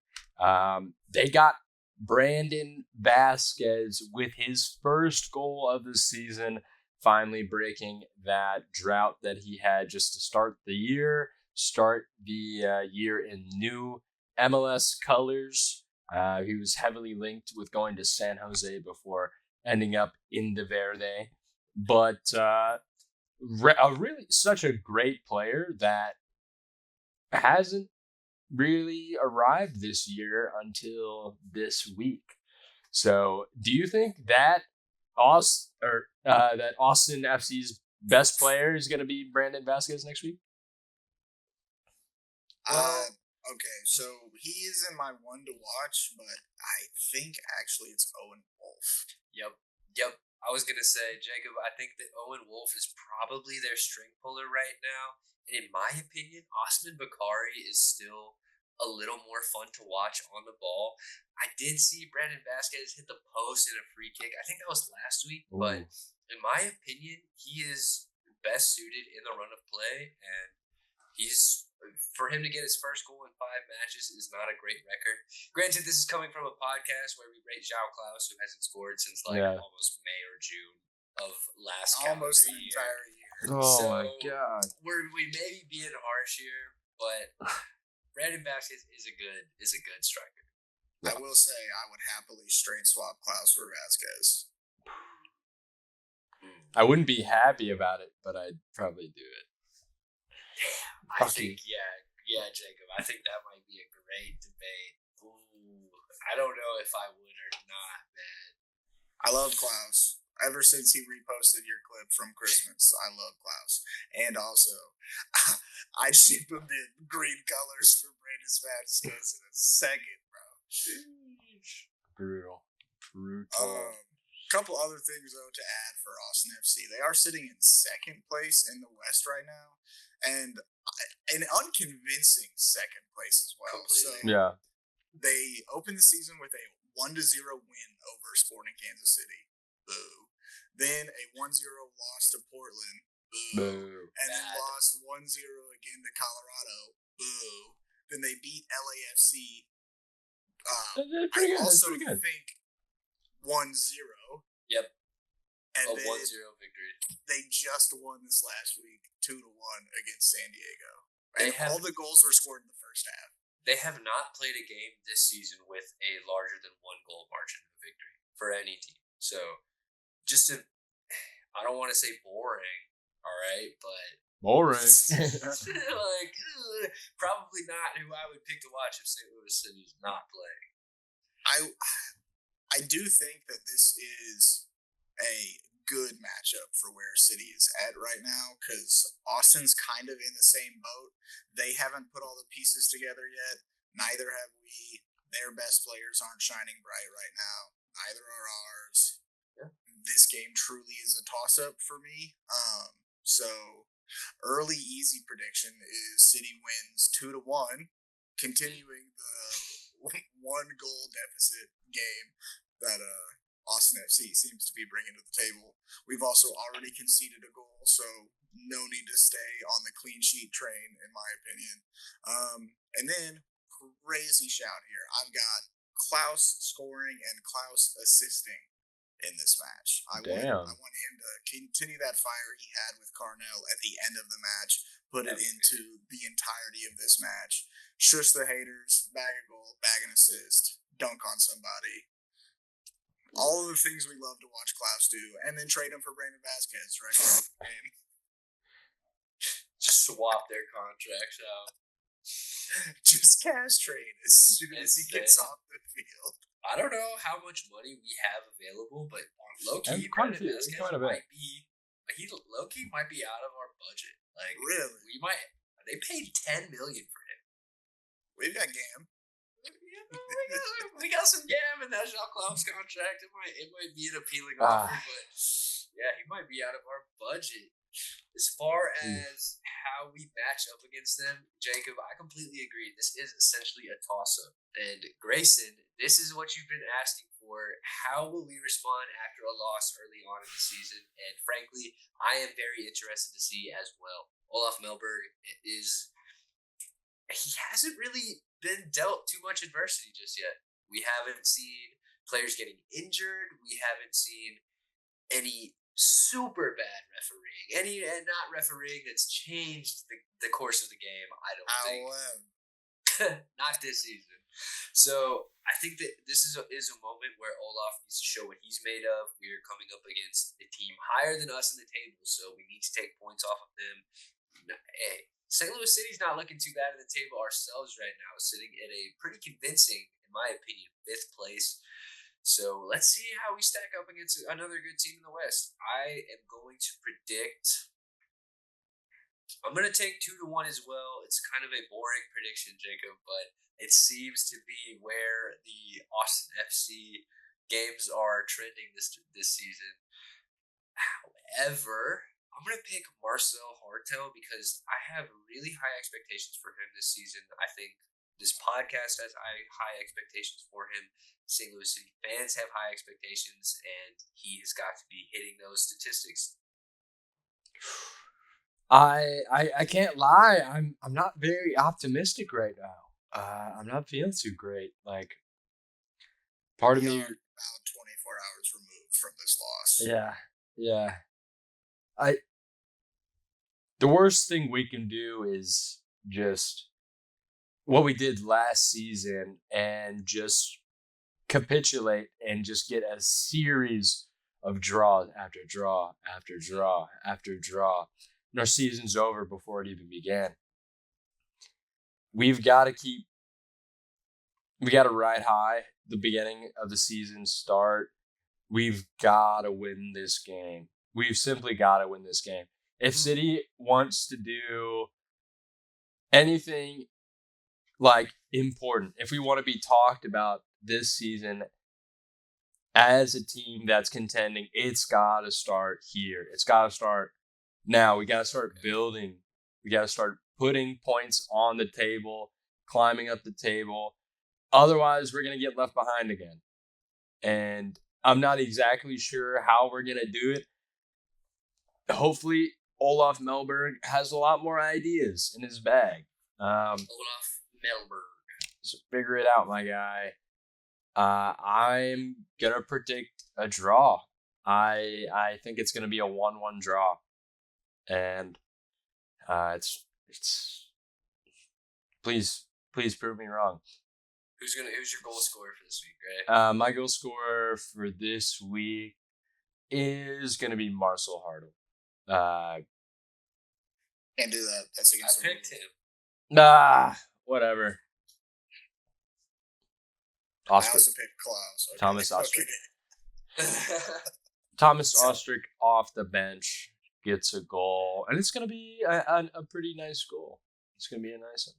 They got Brandon Vasquez with his first goal of the season, finally breaking that drought that he had just to start the year in new MLS colors. He was heavily linked with going to San Jose before ending up in the Verde. But really such a great player that hasn't really arrived this year until this week. So, do you think that Austin FC's best player is going to be Brandon Vasquez next week? Okay, so he is in my one to watch, but I think actually it's Owen Wolf. Yep. I was going to say, Jacob, I think that Owen Wolf is probably their string puller right now. And in my opinion, Osman Bakari is still a little more fun to watch on the ball. I did see Brandon Vasquez hit the post in a free kick. I think that was last week. Ooh. But in my opinion, he is best suited in the run of play. And for him to get his first goal in 5 matches is not a great record. Granted, this is coming from a podcast where we rate João Klaus, who hasn't scored since almost May or June of last almost the year. entire year. Oh my god! We may be being harsh here, but Brandon Vasquez is a good striker. I will say I would happily straight swap Klaus for Vasquez. I wouldn't be happy about it, but I'd probably do it. Damn, I think, Jacob, I think that might be a great debate. Ooh, I don't know if I would or not, man. I love Klaus. Ever since he reposted your clip from Christmas, I love Klaus. And also, I'd ship him in green colors for Brandon Vasquez in a second, bro. Brutal. Couple other things, though, to add for AustinFC. They are sitting in second place in the West right now. And an unconvincing second place as well. Completely. So Yeah. they opened the season with a 1-0 win over Sporting Kansas City. Boo. Then a 1-0 loss to Portland. Boo. Boo. And then lost 1-0 again to Colorado. Boo. Then they beat LAFC. I also think 1-0. Yep. And A then 1-0 victory. they just won this last week, 2-1 against San Diego. And all the goals were scored in the first half. They have not played a game this season with a larger than 1 goal margin of victory for any team. So, I don't want to say boring, all right, but boring. like probably not who I would pick to watch if St. Louis City is not playing. I do think that this is a good matchup for where City is at right now, because Austin's kind of in the same boat. They haven't put all the pieces together yet. Neither have we. Their best players aren't shining bright right now. Neither are ours. Yeah. This game truly is a toss-up for me. So early easy prediction is City wins 2-1, continuing the 1 goal deficit game that Austin FC seems to be bringing to the table. We've also already conceded a goal, so no need to stay on the clean sheet train, in my opinion. And then, crazy shout here. I've got Klaus scoring and Klaus assisting in this match. I want him to continue that fire he had with Carnell at the end of the match, put it into the entirety of this match. Shush the haters, bag a goal, bag an assist, dunk on somebody. All of the things we love to watch Klaus do, and then trade him for Brandon Vasquez, right? Just swap their contracts out. Just cash trade as soon as he gets off the field. I don't know how much money we have available, but low-key, Brandon Vasquez might be out of our budget. Like, really? They paid $10 million for him. We've got Gam. We got some Gam in that Jean-Claude's contract. It might be an appealing offer, but yeah, he might be out of our budget. As far as how we match up against them, Jacob, I completely agree. This is essentially a toss-up. And Grayson, this is what you've been asking for. How will we respond after a loss early on in the season? And frankly, I am very interested to see as well. Olaf Melberg he hasn't really been dealt too much adversity just yet. We haven't seen players getting injured. We haven't seen any super bad refereeing. And not refereeing that's changed the course of the game, I don't think. Not this season. So I think that this is a moment where Olaf needs to show what he's made of. We're coming up against a team higher than us in the table, so we need to take points off of them. Hey, St. Louis City's not looking too bad at the table ourselves right now, sitting at a pretty convincing, in my opinion, 5th place. So let's see how we stack up against another good team in the West. I am going to predict. I'm going to take 2-1 as well. It's kind of a boring prediction, Jacob, but it seems to be where the Austin FC games are trending this season. However, I'm going to pick Marcel Hartel because I have really high expectations for him this season. I think this podcast has high expectations for him. St. Louis City fans have high expectations, and he has got to be hitting those statistics. I can't lie. I'm not very optimistic right now. I'm not feeling too great. Like, part of me about 24 hours removed from this loss. Yeah. The worst thing we can do is just what we did last season and just capitulate and just get a series of draws after draw after draw after draw. And our season's over before it even began. We got to ride high the beginning of the season start, we've got to win this game. We've simply got to win this game. If City wants to do anything like important, if we want to be talked about this season as a team that's contending, it's got to start here. It's got to start now. We got to start building. We got to start putting points on the table, climbing up the table. Otherwise, we're going to get left behind again. And I'm not exactly sure how we're going to do it. Hopefully, Olaf Melberg has a lot more ideas in his bag. Olaf Melberg. So figure it out, my guy. I'm going to predict a draw. I think it's going to be a 1-1 draw. And it's please prove me wrong. Who's your goal scorer for this week, right? My goal scorer for this week is going to be Marcel Hartle. Can't do that. That's against I picked him. Whatever. I also picked Klaus. Okay. Thomas Ostrich. Okay. Thomas Ostrich off the bench gets a goal, and it's going to be a pretty nice goal. It's going to be a nice one.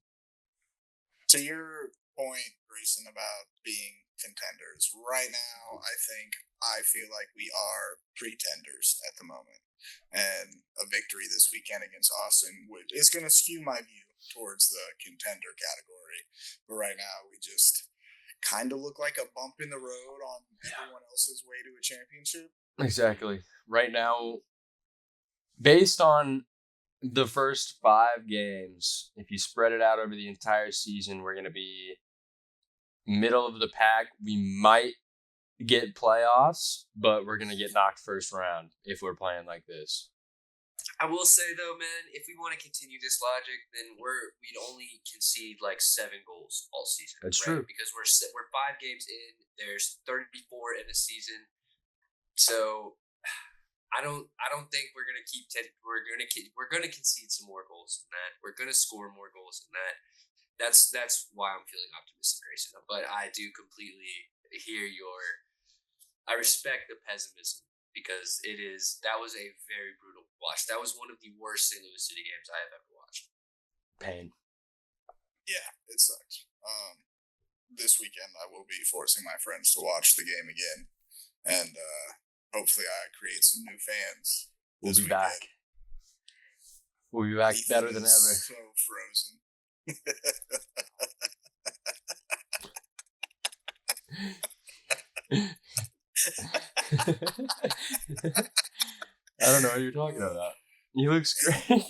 To your point, Grayson, about being contenders, right now, I feel like we are pretenders at the moment. And a victory this weekend against Austin is going to skew my view towards the contender category. But right now, we just kind of look like a bump in the road on everyone else's way to a championship. Exactly. Right now, based on the first 5 games, if you spread it out over the entire season, we're going to be middle of the pack. We might get playoffs, but we're going to get knocked first round if we're playing like this. I will say, though, man, if we want to continue this logic, then we'd only concede like 7 goals all season. That's right? true. Because we're 5 games in. There's 34 in a season. So I don't think we're gonna keep. We're gonna concede some more goals than that. We're gonna score more goals than that. That's why I'm feeling optimistic, Grayson. But I do completely hear I respect the pessimism because that was a very brutal watch. That was one of the worst St. Louis City games I have ever watched. Pain. Yeah, it sucked. This weekend I will be forcing my friends to watch the game again, and hopefully I create some new fans. We'll be back. We'll be back better than ever. So frozen. I don't know what you're talking about. He looks great.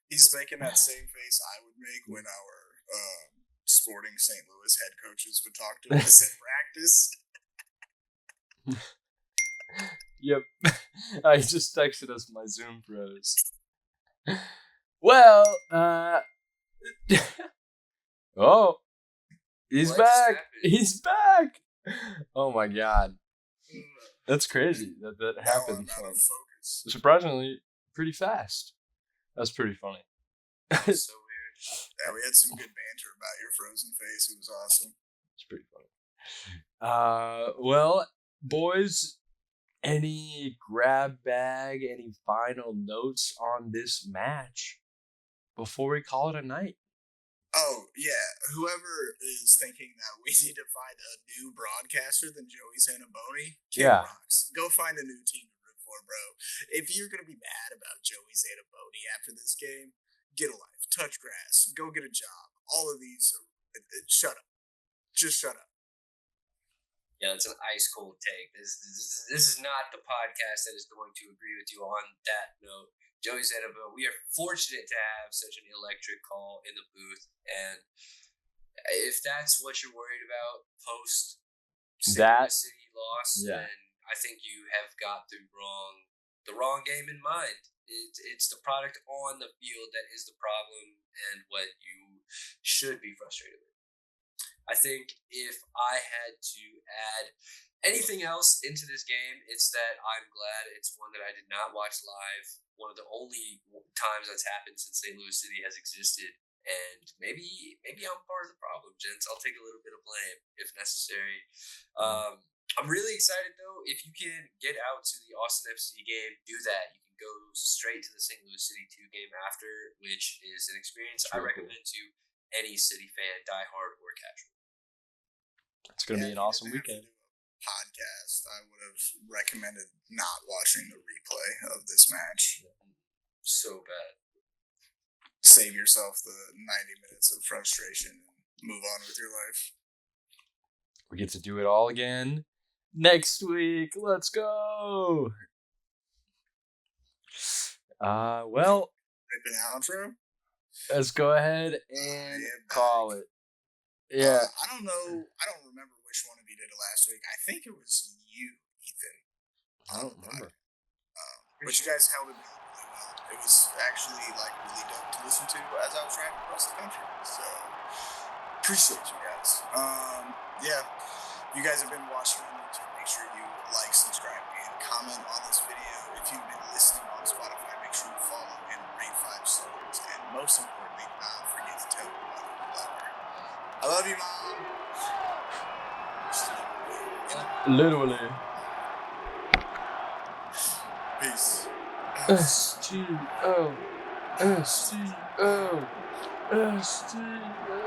He's making that same face I would make when our Sporting St. Louis head coaches would talk to us at practice. Yep. I just texted us my Zoom pros. Well, oh, he's back. He's back. Oh my God. That's crazy that happened. I'm out of focus. Surprisingly, pretty fast. That's pretty funny. That's so weird. Yeah, we had some good banter about your frozen face. It was awesome. It's pretty funny. Well, boys, any grab bag, any final notes on this match before we call it a night? Oh, yeah. Whoever is thinking that we need to find a new broadcaster than Joey Zanaboni, rocks. Go find a new team to root for, bro. If you're going to be mad about Joey Zanaboni after this game, get a life. Touch grass. Go get a job. All of these, shut up. Just shut up. Yeah, that's an ice cold take. This is not the podcast that is going to agree with you on that note. Joey Zanaboni, we are fortunate to have such an electric call in the booth, and if that's what you're worried about post City loss, then I think you have got the wrong game in mind. It's the product on the field that is the problem, and what you should be frustrated with. I think if I had to add anything else into this game, it's that I'm glad it's one that I did not watch live. One of the only times that's happened since St. Louis City has existed And maybe I'm part of the problem, gents. I'll take a little bit of blame if necessary. I'm really excited though. If you can get out to the Austin FC game, do that. You can go straight to the St. Louis City 2 game after, which is an experience I recommend to any City fan, diehard or casual. It's going to be an awesome weekend. Podcast, I would have recommended not watching the replay of this match. So bad. Save yourself the 90 minutes of frustration and move on with your life. We get to do it all again next week. Let's go. Well, Ripping outro. Let's go ahead and call it. Yeah. I don't know. I don't remember which one of you did it last week. I think it was you, Ethan. I don't remember. But you guys held it down really well. It was actually like really dope to listen to as I was driving across the country. So appreciate you guys. Yeah. If you guys have been watching on YouTube, make sure you like, subscribe, and comment on this video. If you've been listening on Spotify, make sure you follow and rate 5 stars. And most importantly, not forget to tell your mother you love her. I love you, Mom. Literally. Peace. STL. STL. STL.